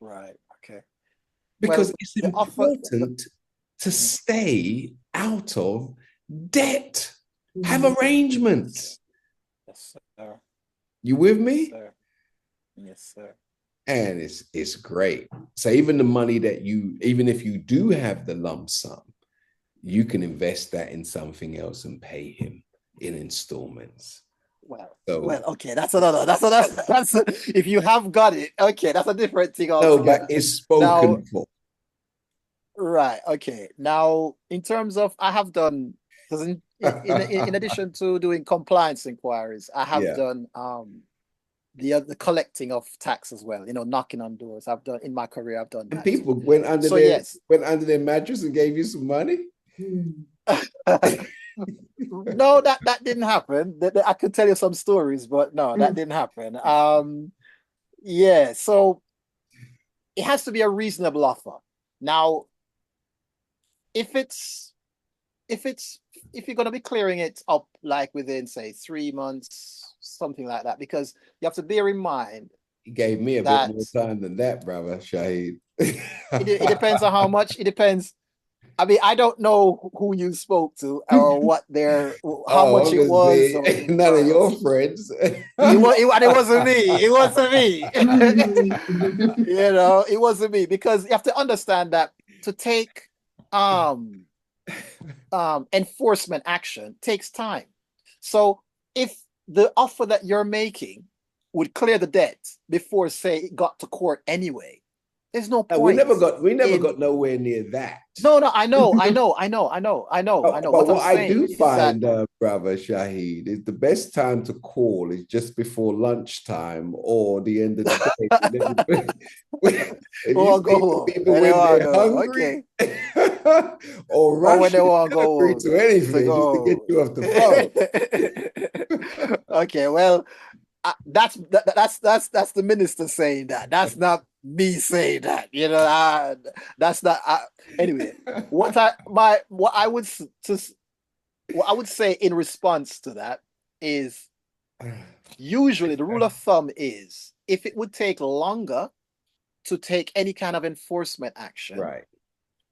Right. Okay. Because it's important to stay out of debt. Have arrangements. Yes, sir. You with me? Yes, sir. And it's great. So even the money that even if you do have the lump sum, you can invest that in something else and pay him in installments. Okay, that's if you have got it, okay, that's a different thing altogether. No, but it's spoken for. Right. Okay. Now, in terms of, I have done, because in addition to doing compliance inquiries, I have done the collecting of tax as well. Knocking on doors. I've done in my career. I've done that. And people went under their mattress and gave you some money. No, that didn't happen. I could tell you some stories, but no, that didn't happen. Yeah. So it has to be a reasonable offer. Now, if you're going to be clearing it up like within, say, 3 months, something like that, because you have to bear in mind. He gave me a bit more time than that, brother Shahid. It depends on how much. It depends. I mean, I don't know who you spoke to or what how much it was. None of your friends. It wasn't me. It wasn't me. It wasn't me, because you have to understand that to take enforcement action takes time. So if the offer that you're making would clear the debt before, say, it got to court anyway, there's no point. We never got nowhere near that. No, I know. But what I do find, brother Shahid, is the best time to call is just before lunchtime or the end of the day. People when they're hungry, or when they want to go to anything just to get you off the phone. Okay, well, that's the minister saying that. That's not me saying that. That's not. Anyway, what I would say in response to that is, usually the rule of thumb is, if it would take longer to take any kind of enforcement action, right,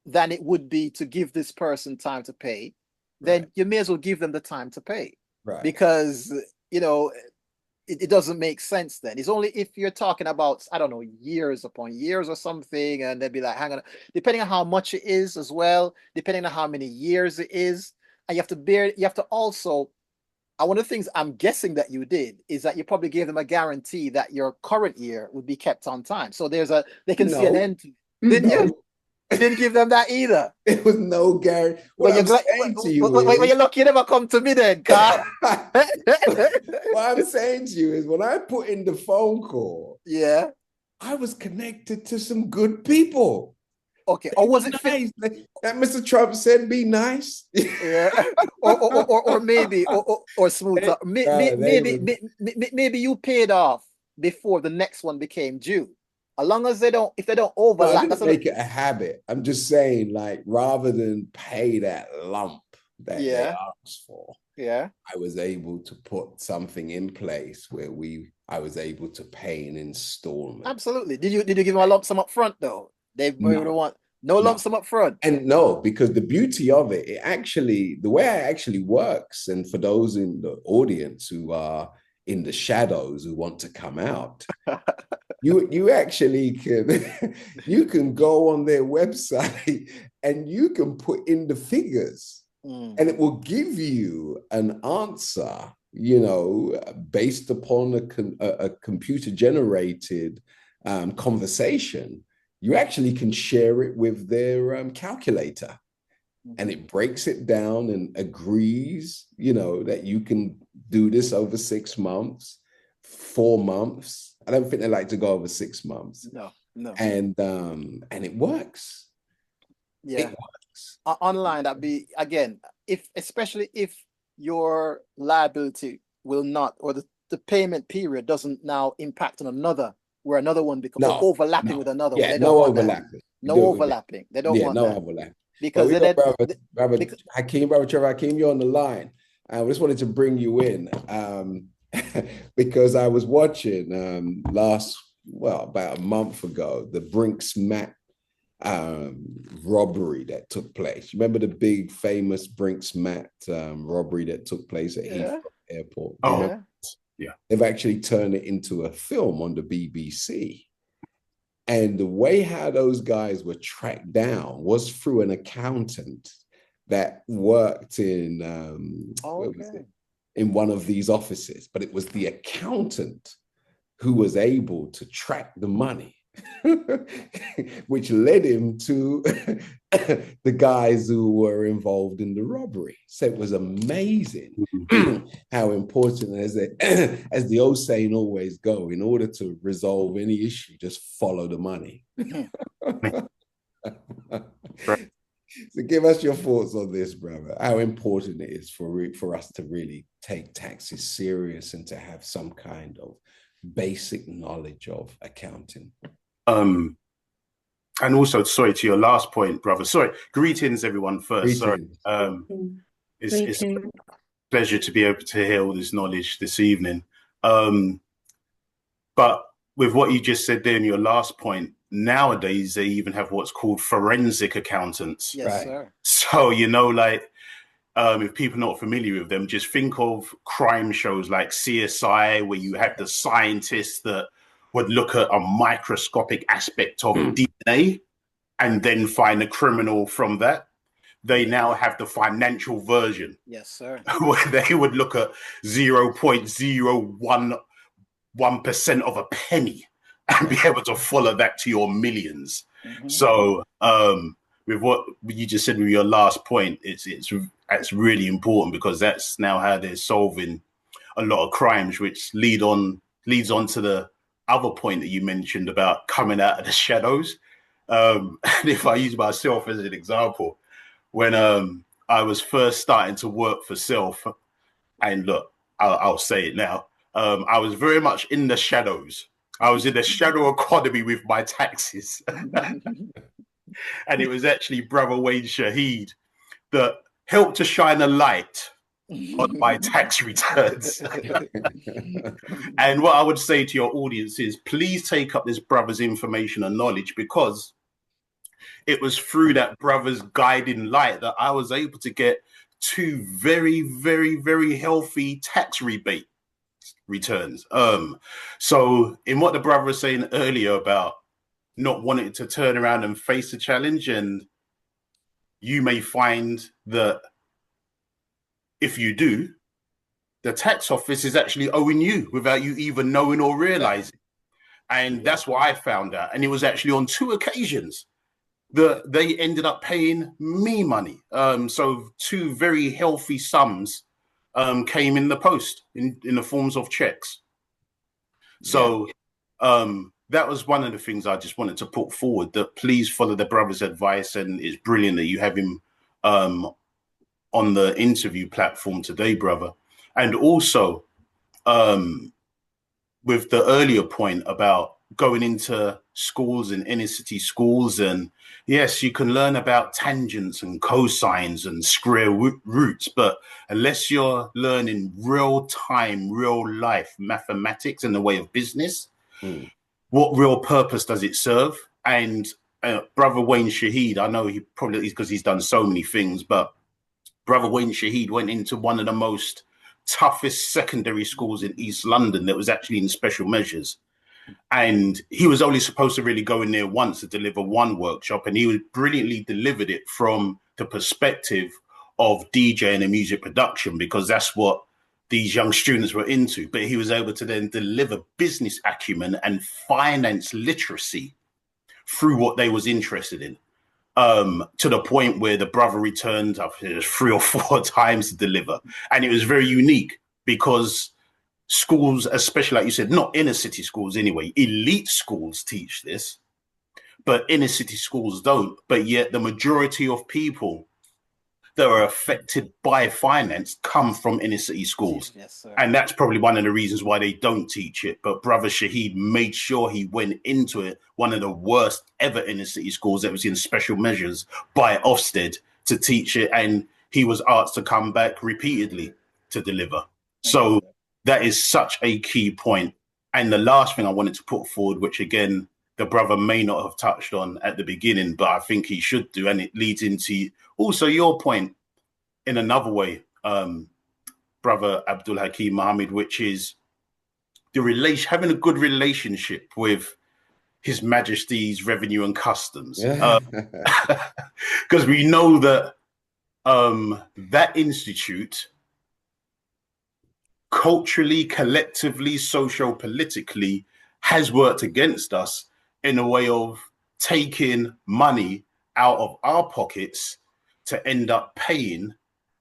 than it would be to give this person time to pay, then you may as well give them the time to pay, right? Because it doesn't make sense then. It's only if you're talking about, I don't know, years upon years or something, and they'd be like, hang on, depending on how much it is as well, depending on how many years it is, and you have to also, one of the things I'm guessing that you did is that you probably gave them a guarantee that your current year would be kept on time. So they can see an end to it. Didn't you? You didn't give them that either. It was no guarantee. What you're lucky you never come to me then, Carl. What I'm saying to you is, when I put in the phone call, I was connected to some good people. Okay, or was it nice? That Mr. Trump said, "Be nice." Yeah, or maybe or smooth. Maybe you paid off before the next one became due. As long as if they don't overlap, I didn't make it a habit. I'm just saying, like, rather than pay that lump that they asked for, I was able to put something in place where we I was able to pay an installment. Absolutely. Did you give them a lump sum up front though? They would want no lump sum up front. And no, because the beauty of it, the way it actually works, and for those in the audience who are in the shadows who want to come out, you actually can you can go on their website and you can put in the figures, and it will give you an answer, based upon a computer generated conversation. You actually can share it with their calculator, and it breaks it down and agrees, that you can do this over 6 months, 4 months. I don't think they like to go over 6 months. No. And it works. Yeah. It works. Online, that'd be, again, especially if your liability will not, or the payment period doesn't now impact on another, where another one becomes overlapping with another one. They don't want overlapping. That. No overlapping. They don't want that. Overlap. Because brother Trevor Hakeem, you're on the line. I just wanted to bring you in because I was watching about a month ago, the Brinks Mat robbery that took place. Remember the big famous Brinks Mat robbery that took place at Heathrow Airport? Yeah. They've actually turned it into a film on the BBC. And the way how those guys were tracked down was through an accountant that worked in one of these offices. But it was the accountant who was able to track the money, which led him to the guys who were involved in the robbery. So it was amazing how important, as the old saying always go, in order to resolve any issue, just follow the money. So give us your thoughts on this, brother, how important it is for us to really take taxes serious and to have some kind of basic knowledge of accounting. And also, sorry, to your last point, brother. Sorry, greetings, everyone. First, Greetings. It's a pleasure to be able to hear all this knowledge this evening. But with what you just said there in your last point, nowadays they even have what's called forensic accountants. Yes, sir. So if people are not familiar with them, just think of crime shows like CSI, where you have the scientists that would look at a microscopic aspect of DNA and then find a criminal from that. They now have the financial version. Yes, sir. Where they would look at 0.011% of a penny and be able to follow that to your millions. So with what you just said with your last point, it's really important, because that's now how they're solving a lot of crimes, which leads on to the other point that you mentioned about coming out of the shadows. And if I use myself as an example, when I was first starting to work for self, and look, I'll say it now, I was very much in the shadows. I was in the shadow economy with my taxes. And it was actually brother Wayne Shahid that helped to shine a light on my tax returns. And what I would say to your audience is, please take up this brother's information and knowledge, because it was through that brother's guiding light that I was able to get 2 very, very, very healthy tax rebate returns. So in what the brother was saying earlier about not wanting to turn around and face the challenge, and you may find that if you do, the tax office is actually owing you without you even knowing or realizing. And that's what I found out. And it was actually on 2 occasions that they ended up paying me money. So 2 very healthy sums came in the post in the forms of checks. So that was one of the things I just wanted to put forward, that please follow the brother's advice. And it's brilliant that you have him on the interview platform today, brother. And also with the earlier point about going into schools and inner city schools, and yes, you can learn about tangents and cosines and square roots, but unless you're learning real time, real life mathematics in the way of business, what real purpose does it serve? And Brother Wayne Shahid, I know he probably, because he's done so many things, but Brother Wayne Shahid went into one of the most toughest secondary schools in East London that was actually in special measures. And he was only supposed to really go in there once to deliver one workshop, and he brilliantly delivered it from the perspective of DJing and music production, because that's what these young students were into. But he was able to then deliver business acumen and finance literacy through what they was interested in, to the point where the brother returned up 3 or 4 times to deliver. And it was very unique because schools, especially like you said, not inner city schools anyway, elite schools teach this, but inner city schools don't. But yet the majority of people that are affected by finance come from inner city schools. Yes, sir. And that's probably one of the reasons why they don't teach it. But Brother Shahid made sure he went into it, one of the worst ever inner city schools that was in special measures by Ofsted, to teach it. And he was asked to come back repeatedly to deliver. So that is such a key point. And the last thing I wanted to put forward, which again, the brother may not have touched on at the beginning, but I think he should do, and it leads into also your point in another way, Brother Abdul Hakim Mohammed, which is the having a good relationship with His Majesty's Revenue and Customs. Because we know that that institute, culturally, collectively, socio-politically, has worked against us in a way of taking money out of our pockets to end up paying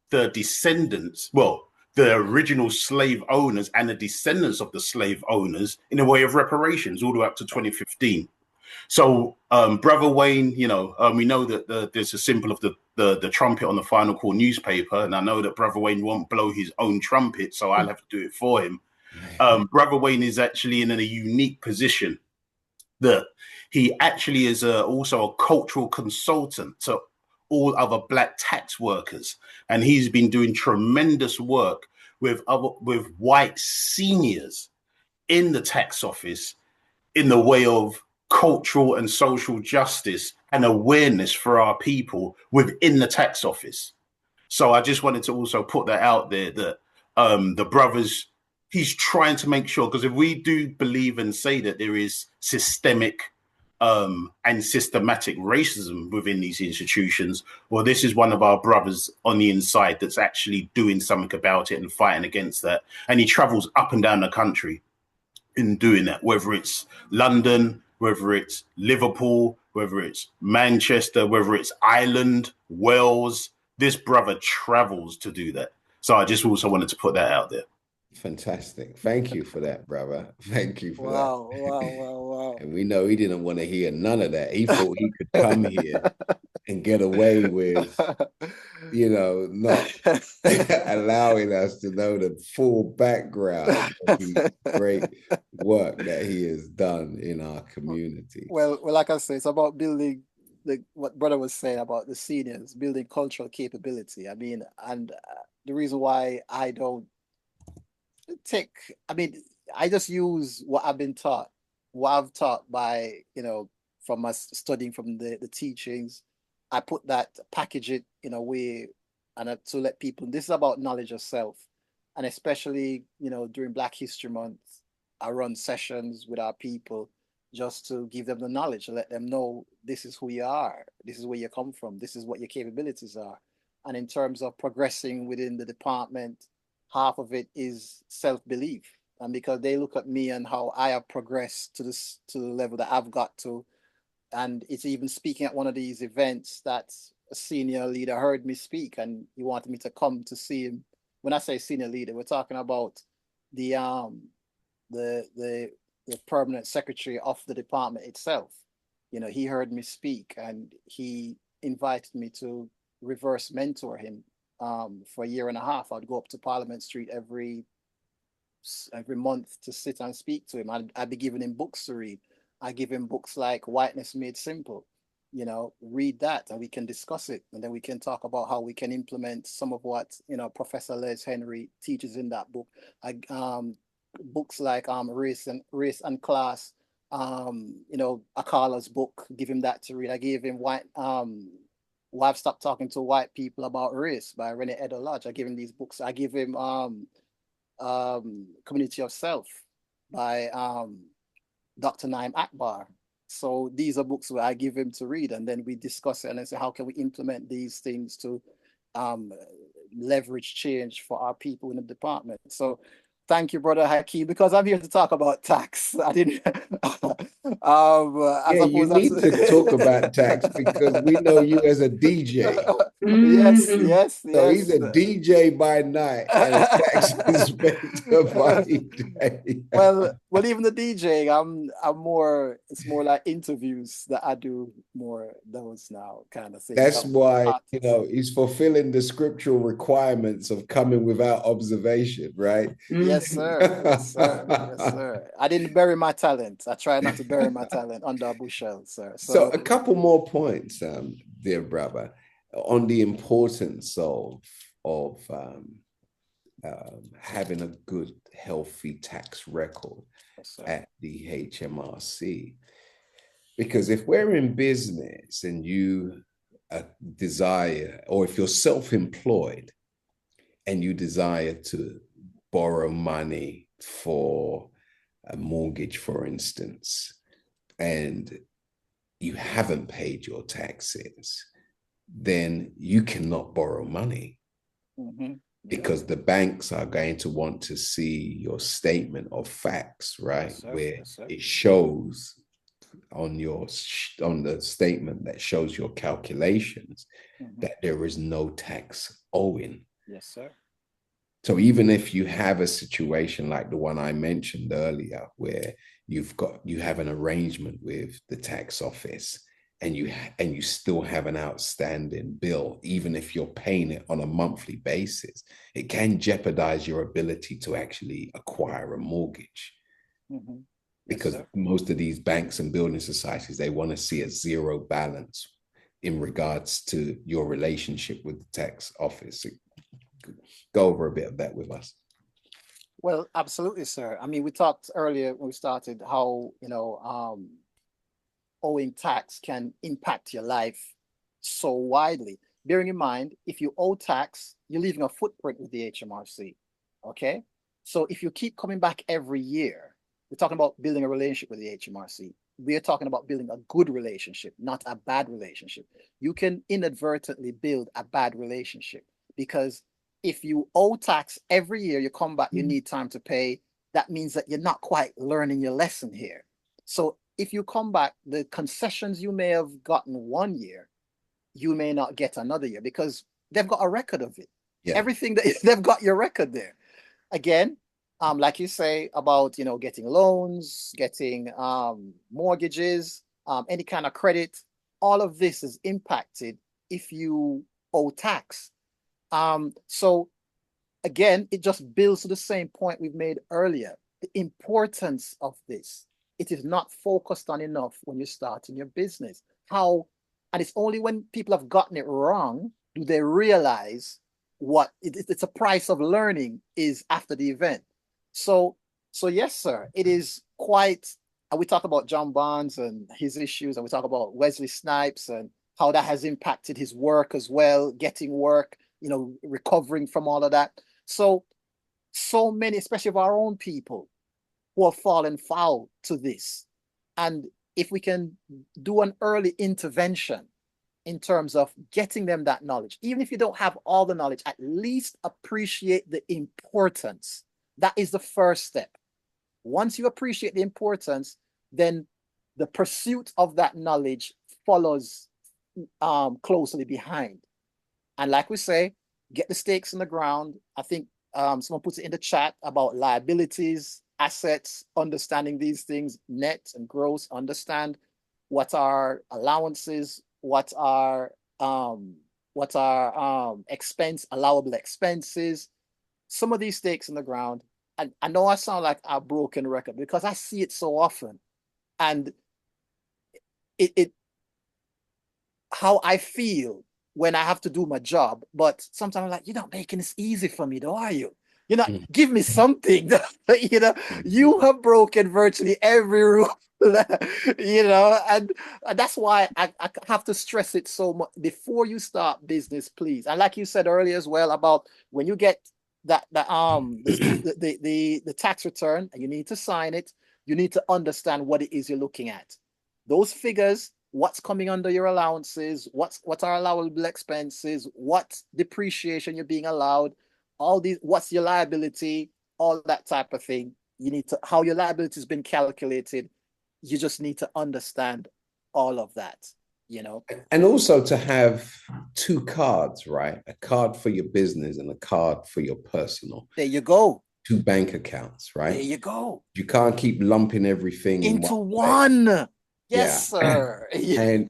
the descendants, well, the original slave owners and the descendants of the slave owners in a way of reparations all the way up to 2015. So, Brother Wayne, we know that there's a symbol of the trumpet on the Final Call newspaper, and I know that Brother Wayne won't blow his own trumpet, so I'll have to do it for him. Brother Wayne is actually in a unique position that he actually is also a cultural consultant to all other Black tax workers, and he's been doing tremendous work with white seniors in the tax office in the way of cultural and social justice and awareness for our people within the tax office. So I just wanted to also put that out there, that the brothers, he's trying to make sure, because if we do believe and say that there is systemic and systematic racism within these institutions, well, this is one of our brothers on the inside that's actually doing something about it and fighting against that. And he travels up and down the country in doing that, whether it's London, whether it's Liverpool, whether it's Manchester, whether it's Ireland, Wales. This brother travels to do that. So I just also wanted to put that out there. Fantastic. Thank you for that, brother. Thank you for that. Wow. And we know he didn't want to hear none of that. He thought he could come here and get away with, not allowing us to know the full background of the great work that he has done in our community. Well, like I say, it's about building, what brother was saying about the seniors, building cultural capability. I mean, and the reason why I don't I just use what I've been taught, what I've taught by, from my studying from the teachings. I put that, package it in a way, and to let people, this is about knowledge of self. And especially, during Black History Month, I run sessions with our people just to give them the knowledge, to let them know this is who you are, this is where you come from, this is what your capabilities are. And in terms of progressing within the department, half of it is self-belief. And because they look at me and how I have progressed to the level that I've got to, and it's even speaking at one of these events that a senior leader heard me speak and he wanted me to come to see him. When I say senior leader, we're talking about the permanent secretary of the department itself. He heard me speak and he invited me to reverse mentor him. For a year and a half, I'd go up to Parliament Street every month to sit and speak to him. I'd be giving him books to read. I give him books like Whiteness Made Simple. You know, read that and we can discuss it. And then we can talk about how we can implement some of what, you know, Professor Les Henry teaches in that book. Books like Race and Class, you know, Akala's book, give him that to read. I gave him Why I've Stopped Talking to White People About Race by Renee Edo Lodge. I give him these books. I give him Community of Self by Dr. Naim Akbar. So these are books where I give him to read, and then we discuss it and then say, how can we implement these things to leverage change for our people in the department? So thank you, Brother Hakeem, because I'm here to talk about tax. I didn't. You need to talk about tax because we know you as a DJ. Yes. So he's a DJ by night and a tax inspector by day. Well, even the DJing, I'm more. It's more like interviews that I do more those now kind of thing. That's why he's fulfilling the scriptural requirements of coming without observation, right? Yes, sir. Yes, sir. Yes, sir. I didn't bury my talent. I try not to bury my talent under a bushel, sir. So a couple more points, dear brother, on the importance of having a good, healthy tax record at the HMRC. Because if we're in business and you desire, or if you're self-employed and you desire to borrow money for a mortgage, for instance, and you haven't paid your taxes, then you cannot borrow money. Mm-hmm. Because the banks are going to want to see your statement of facts, right? Yes, where it shows on the statement that shows your calculations that there is no tax owing. Yes, sir. So even if you have a situation like the one I mentioned earlier, where you have an arrangement with the tax office and you still have an outstanding bill, even if you're paying it on a monthly basis, it can jeopardize your ability to actually acquire a mortgage. Mm-hmm. Because most of these banks and building societies, they want to see a zero balance in regards to your relationship with the tax office. Go over a bit of that with us. Well, absolutely, sir. I mean, we talked earlier when we started how, owing tax can impact your life so widely. Bearing in mind, if you owe tax, you're leaving a footprint with the HMRC, okay? So if you keep coming back every year, we're talking about building a relationship with the HMRC. We're talking about building a good relationship, not a bad relationship. You can inadvertently build a bad relationship because if you owe tax every year, you come back, you need time to pay. That means that you're not quite learning your lesson here. So if you come back, the concessions you may have gotten one year, you may not get another year because they've got a record of it. Yeah. Everything that they've got your record there. Again, like you say about, getting loans, getting mortgages, any kind of credit, all of this is impacted if you owe tax. So again, it just builds to the same point we've made earlier, the importance of this. It is not focused on enough when you're starting your business. And it's only when people have gotten it wrong do they realize what it's a price of learning is after the event. So yes, sir, it is quite, and we talk about John Barnes and his issues, and we talk about Wesley Snipes and how that has impacted his work as well, getting work, recovering from all of that. So many, especially of our own people, who have fallen foul to this. And if we can do an early intervention in terms of getting them that knowledge, even if you don't have all the knowledge, at least appreciate the importance. That is the first step. Once you appreciate the importance, then the pursuit of that knowledge follows closely behind. And like we say, get the stakes in the ground. I think someone puts it in the chat about liabilities, assets, understanding these things, net and gross, understand what are allowances, what are allowable expenses, some of these stakes in the ground. And I know I sound like a broken record because I see it so often. And it how I feel when I have to do my job. But sometimes I'm like, you're not making this easy for me, though, are you? You're not, give me something. You know, you have broken virtually every rule. You know, and that's why I have to stress it so much before you start business, please. And like you said earlier as well, about when you get the tax return and you need to sign it, you need to understand what it is you're looking at. Those figures, what's coming under your allowances, what are allowable expenses, what depreciation you're being allowed, all these, what's your liability, all that type of thing. You need to, how your liability has been calculated. You just need to understand all of that, you know. And also to have two cards, right? A card for your business and a card for your personal. There you go. Two bank accounts, right? There you go. You can't keep lumping everything into one. Yes, yeah. Sir.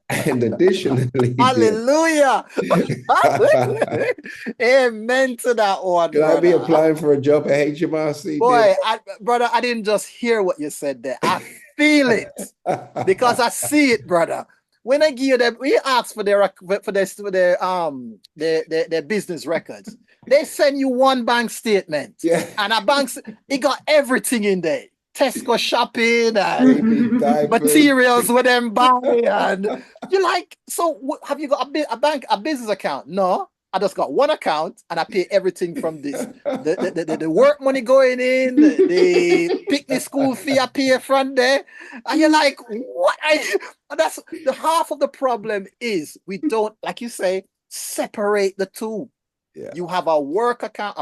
And additionally, hallelujah. Amen to that one. Can I be applying for a job at HMRC? Boy, brother, I didn't just hear what you said there. I feel it because I see it, brother. When I give them, we ask for their business records. They send you one bank statement, and a bank, it got everything in there. Tesco shopping and materials with them buy, and you're like, so have you got a business account? No, I just got one account and I pay everything from this. The work money going in, the picnic school fee I pay from there, and you're like, what? That's the half of the problem is we don't, like you say, separate the two. Yeah. You have a work account,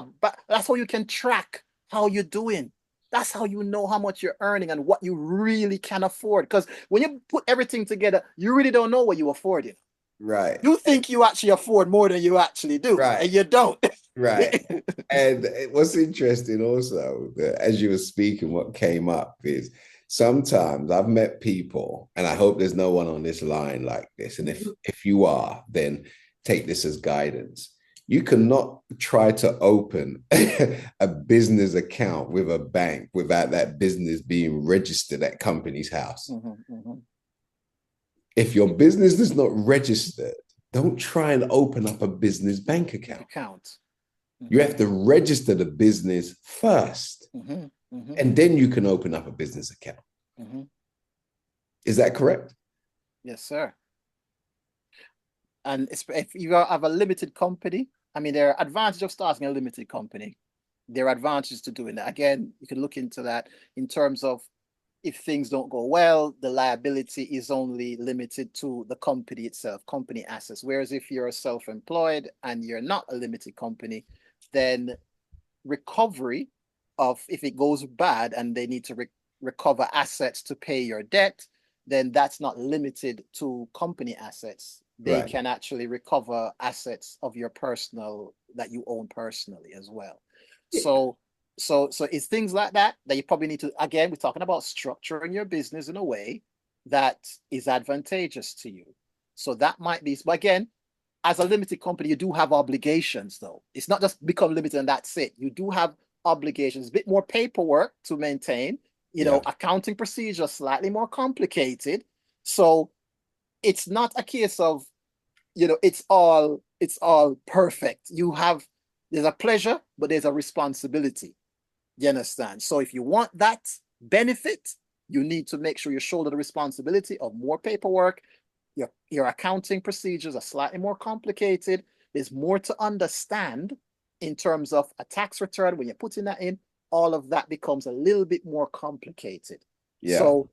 that's how you can track how you're doing. That's how you know how much you're earning and what you really can afford. Because when you put everything together, you really don't know what you're affording. Right. You think you actually afford more than you actually do. Right. And you don't. Right. And what's interesting also, as you were speaking, what came up is sometimes I've met people, and I hope there's no one on this line like this. And if you are, then take this as guidance. You cannot try to open a business account with a bank without that business being registered at company's house. If your business is not registered, don't try and open up a business bank account. You have to register the business first, and then you can open up a business account. Is that correct? Yes, sir. And if you have a limited company, I mean, there are advantages of starting a limited company. There are advantages to doing that. Again, you can look into that in terms of if things don't go well, the liability is only limited to the company itself, company assets. Whereas if you're self-employed and you're not a limited company, then recovery of, if it goes bad and they need to recover assets to pay your debt, then that's not limited to company assets. They can actually recover assets of your personal, that you own personally as well. So it's things like that you probably need to, again, we're talking about structuring your business in a way that is advantageous to you. So that might be, but again, as a limited company, you do have obligations though. It's not just become limited and that's it. You do have obligations, a bit more paperwork to maintain, you know, accounting procedures slightly more complicated. So it's not a case of, you know, it's all perfect. There's a pleasure, but there's a responsibility. You understand? So if you want that benefit, you need to make sure you shoulder the responsibility of more paperwork. Your accounting procedures are slightly more complicated. There's more to understand in terms of a tax return. When you're putting that in, all of that becomes a little bit more complicated. Yeah. So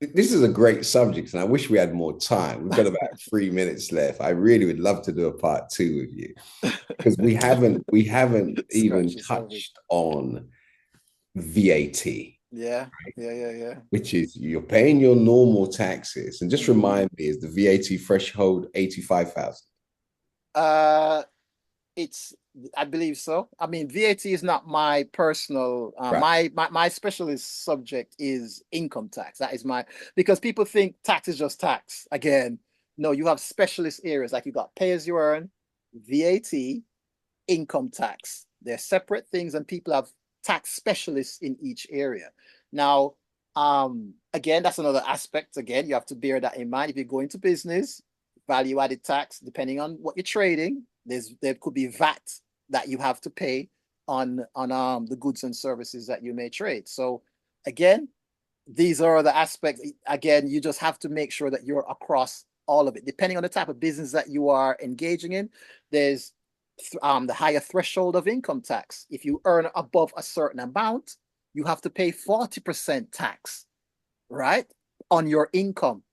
this is a great subject, and I wish we had more time. We've got about 3 minutes left. I really would love to do a part 2 with you, because we haven't even touched on VAT. Yeah, right? Yeah. Which is, you're paying your normal taxes, and just remind me, is the VAT threshold 85,000? I believe so. I mean, VAT is not my personal, my specialist subject is income tax. That is because people think tax is just tax. Again, no, you have specialist areas, like you got pay as you earn, VAT, income tax. They're separate things, and people have tax specialists in each area. Now, Again, that's another aspect. Again, you have to bear that in mind. If you go into business, value-added tax, depending on what you're trading, there could be VAT that you have to pay on the goods and services that you may trade. So again, these are the aspects. Again, you just have to make sure that you're across all of it. Depending on the type of business that you are engaging in, there's the higher threshold of income tax. If you earn above a certain amount, you have to pay 40% tax, right, on your income.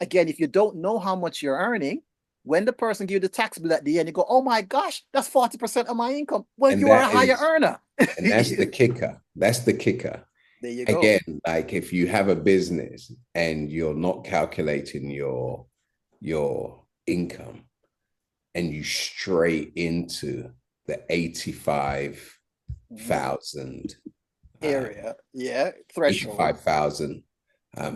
Again, if you don't know how much you're earning, when the person gives you the tax bill at the end, you go, oh my gosh, that's 40% of my income. Well, And you are a higher earner. And that's the kicker. That's the kicker. There you go. Again, like if you have a business and you're not calculating your income and you straight into the 85,000 area, threshold, 85,000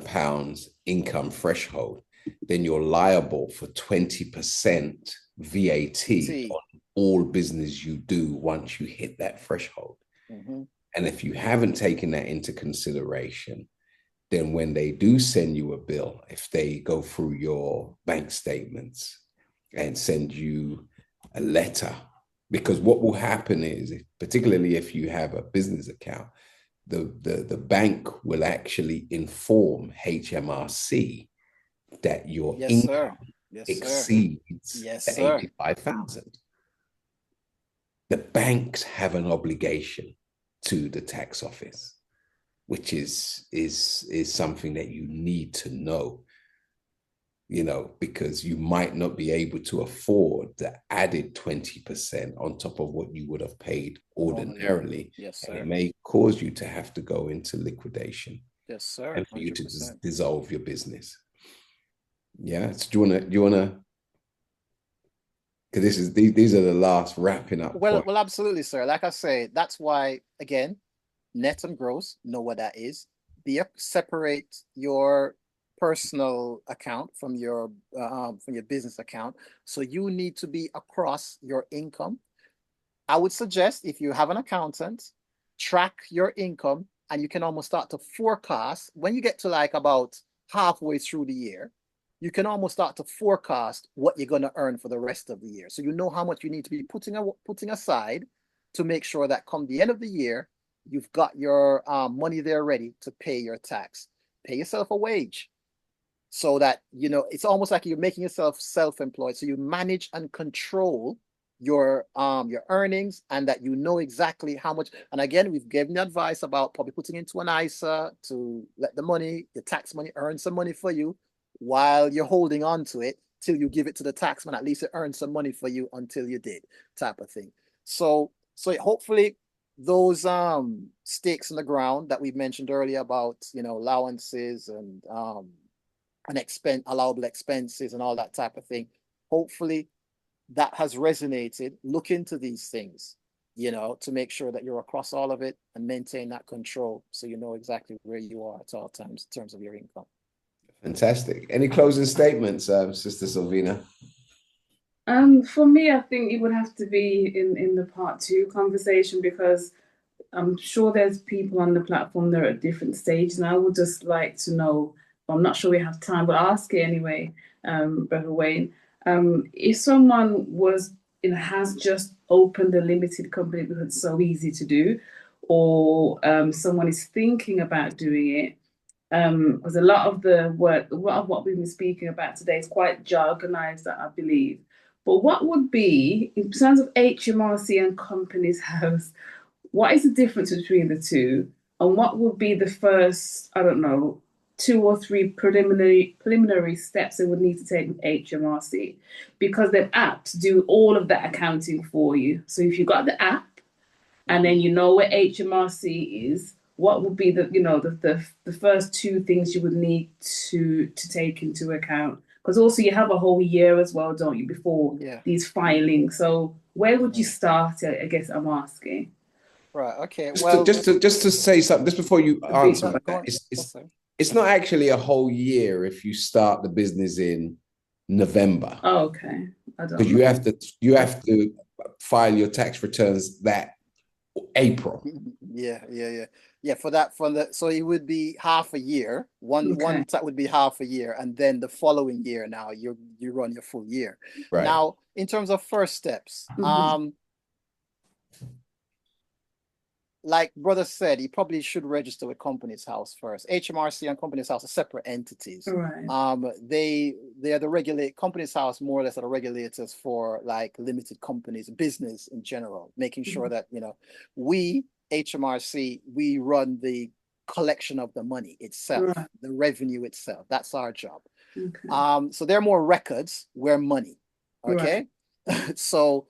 pounds income threshold, then you're liable for 20% VAT on all business you do once you hit that threshold. And if you haven't taken that into consideration, then when they do send you a bill, if they go through your bank statements and send you a letter, because what will happen is, particularly if you have a business account, the bank will actually inform HMRC that your income exceeds the 85,000. The banks have an obligation to the tax office, which is something that you need to know, because you might not be able to afford the added 20% on top of what you would have paid ordinarily. Yes, sir. And it may cause you to have to go into liquidation. Yes, sir. And for 100%. You to dissolve your business. Yeah. So do you wanna? Because these are the last wrapping up. Well, absolutely, sir. Like I say, that's why, again, net and gross, know what that is. Separate your personal account from your business account. So you need to be across your income. I would suggest, if you have an accountant, track your income, and you can almost start to forecast. When you get to like about halfway through the year, you can almost start to forecast what you're going to earn for the rest of the year. So you know how much you need to be putting aside to make sure that come the end of the year, you've got your money there ready to pay your tax. Pay yourself a wage, so that, it's almost like you're making yourself self-employed. So you manage and control your earnings, and that you know exactly how much. And again, we've given you advice about probably putting into an ISA to let your tax money earn some money for you while you're holding on to it till you give it to the taxman. At least it earns some money for you until you did, type of thing. So hopefully those stakes in the ground that we mentioned earlier about, allowances and allowable expenses and all that type of thing, hopefully that has resonated. Look into these things, to make sure that you're across all of it and maintain that control, so you know exactly where you are at all times in terms of your income. Fantastic. Any closing statements, Sister Sylvina? For me, I think it would have to be in the part 2 conversation, because I'm sure there's people on the platform that are at different stages, and I would just like to know, I'm not sure we have time, but I'll ask it anyway, Brother Wayne. If someone has just opened a limited company because it's so easy to do, or someone is thinking about doing it, because a lot of what we've been speaking about today is quite jargonized, I believe. But what would be, in terms of HMRC and Companies House, what is the difference between the two? And what would be the first, 2 or 3 preliminary steps they would need to take with HMRC? Because their apps do all of that accounting for you. So if you've got the app and then you know where HMRC is, what would be the first 2 things you would need to take into account? Because also you have a whole year as well, don't you, before these filings? So where would you start? I guess I'm asking. Right. Okay. Just to say something just before you answer, it's not actually a whole year if you start the business in November. Oh, okay. Because you have to file your tax returns that April. Yeah. For that, so it would be half a year. One that would be half a year, and then the following year, now you run your full year. Right. Now, in terms of first steps, like brother said, he probably should register with Companies House first. HMRC and Companies House are separate entities. Right. They are the Companies House more or less are the regulators for like limited companies, business in general, making sure that, you know, we HMRC, we run the collection of the money itself, the revenue itself. That's our job. So they're more records, we're money. Okay. So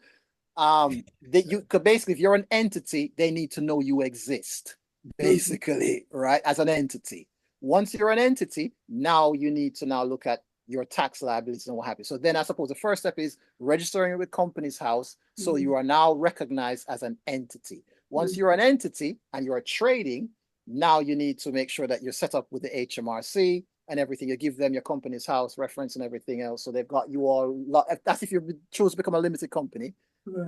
you could basically, if you're an entity, they need to know you exist, basically, right? As an entity. Once you're an entity, now you need to now look at your tax liabilities and what have you. So then I suppose the first step is registering with Companies House. So you are now recognized as an entity. Once you're an entity and you're trading, now you need to make sure that you're set up with the HMRC and everything. You give them your Companies House reference and everything else. So they've got you all, that's if you choose to become a limited company.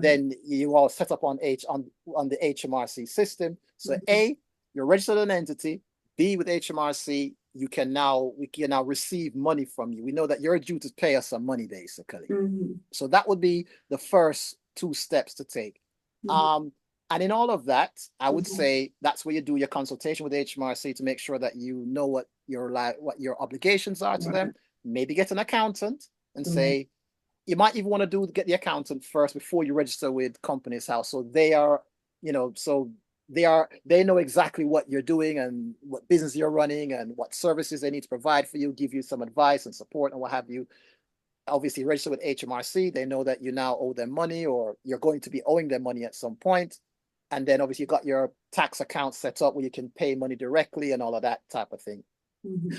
Then you all set up on the HMRC system. So A, you're registered an entity. B, with HMRC, we can now receive money from you. We know that you're due to pay us some money, basically. So that would be the first two steps to take. And in all of that, I would say that's where you do your consultation with HMRC to make sure that you know what your obligations are to them. Maybe get an accountant and say, you might even want to get the accountant first before you register with Companies House. So they are, you know, they know exactly what you're doing and what business you're running and what services they need to provide for you, give you some advice and support and what have you. Obviously, register with HMRC. They know that you now owe them money or you're going to be owing them money at some point. And then obviously you got your tax account set up where you can pay money directly and all of that type of thing.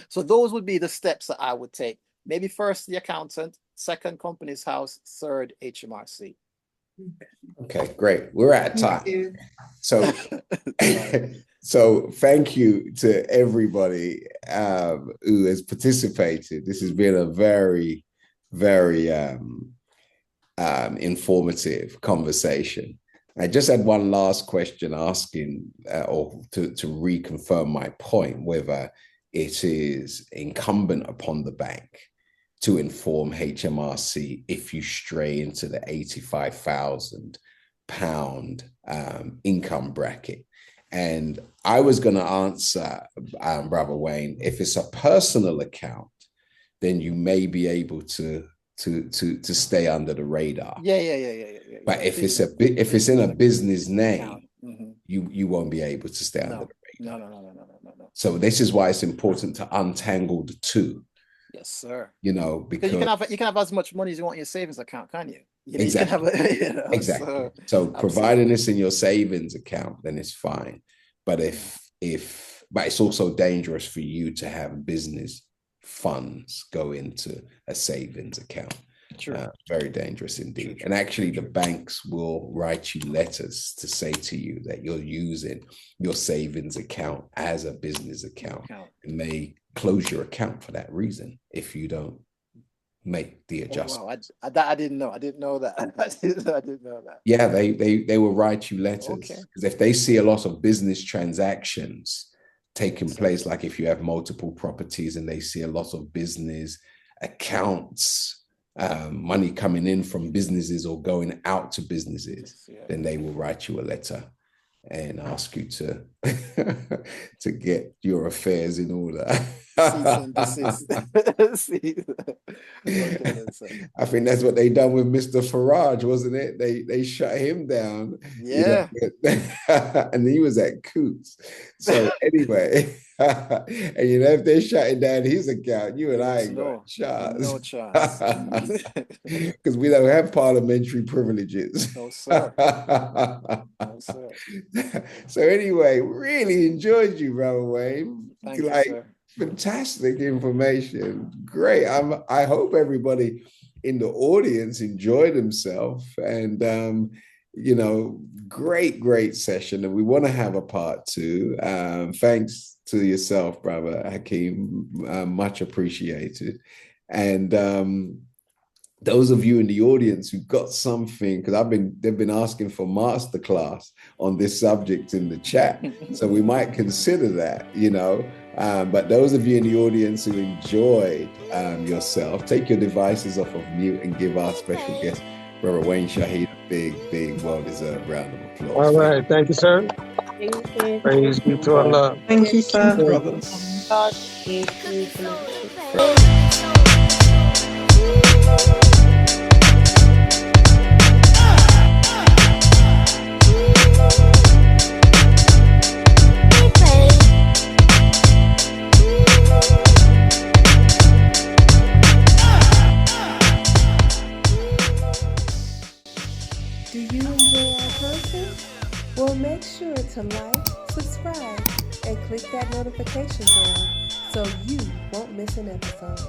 So those would be the steps that I would take. Maybe first the accountant, second Companies House, third HMRC. Okay, great. We're at time. So, so thank you to everybody who has participated. This has been a very, very informative conversation. I just had one last question asking or to reconfirm my point, whether it is incumbent upon the bank to inform HMRC if you stray into the £85,000 income bracket. And I was going to answer, Brother Wayne, if it's a personal account, then you may be able to stay under the radar. Yeah. But if it's in a business name, you won't be able to stay under the radar. No. So this is why it's important to untangle the two. Yes, sir. You know, because you can have as much money as you want in your savings account, can't you? Exactly. You can have exactly. So providing this in your savings account, then it's fine. But but it's also dangerous for you to have business funds go into a savings account. Very dangerous indeed. And actually the banks will write you letters to say to you that you're using your savings account as a business account and may close your account for that reason if you don't make the adjustment. Oh, wow. I didn't know. I didn't know that. I didn't know that. Yeah, they will write you letters because if they see a lot of business transactions taking place, like if you have multiple properties and they see a lot of business accounts, money coming in from businesses or going out to businesses, then they will write you a letter and ask you to to get your affairs in order. I think that's what they done with Mr. Farage, wasn't it? They shut him down. Yeah. And he was at Coots. So anyway, and you know, if they're shutting down his account, you and I ain't got a chance. No chance. Because we don't have parliamentary privileges. No, sir. No, sir. So anyway, really enjoyed you, Brother Wayne. Thank you, sir. Fantastic information. Great. I hope everybody in the audience enjoyed themselves, and you know, great session. And we want to have a part two. Thanks to yourself, Brother Hakeem. Much appreciated. And those of you in the audience who got something, because they've been asking for masterclass on this subject in the chat, so we might consider that, but those of you in the audience who enjoyed yourself, take your devices off of mute and give our special guest, Brother Wayne Shahid, a big, well-deserved round of applause. All right. Thank you, sir. Thank you. Praise be to Allah. Thank you, sir. Do you enjoy our content? Well, make sure to like, subscribe, and click that notification bell so you won't miss an episode.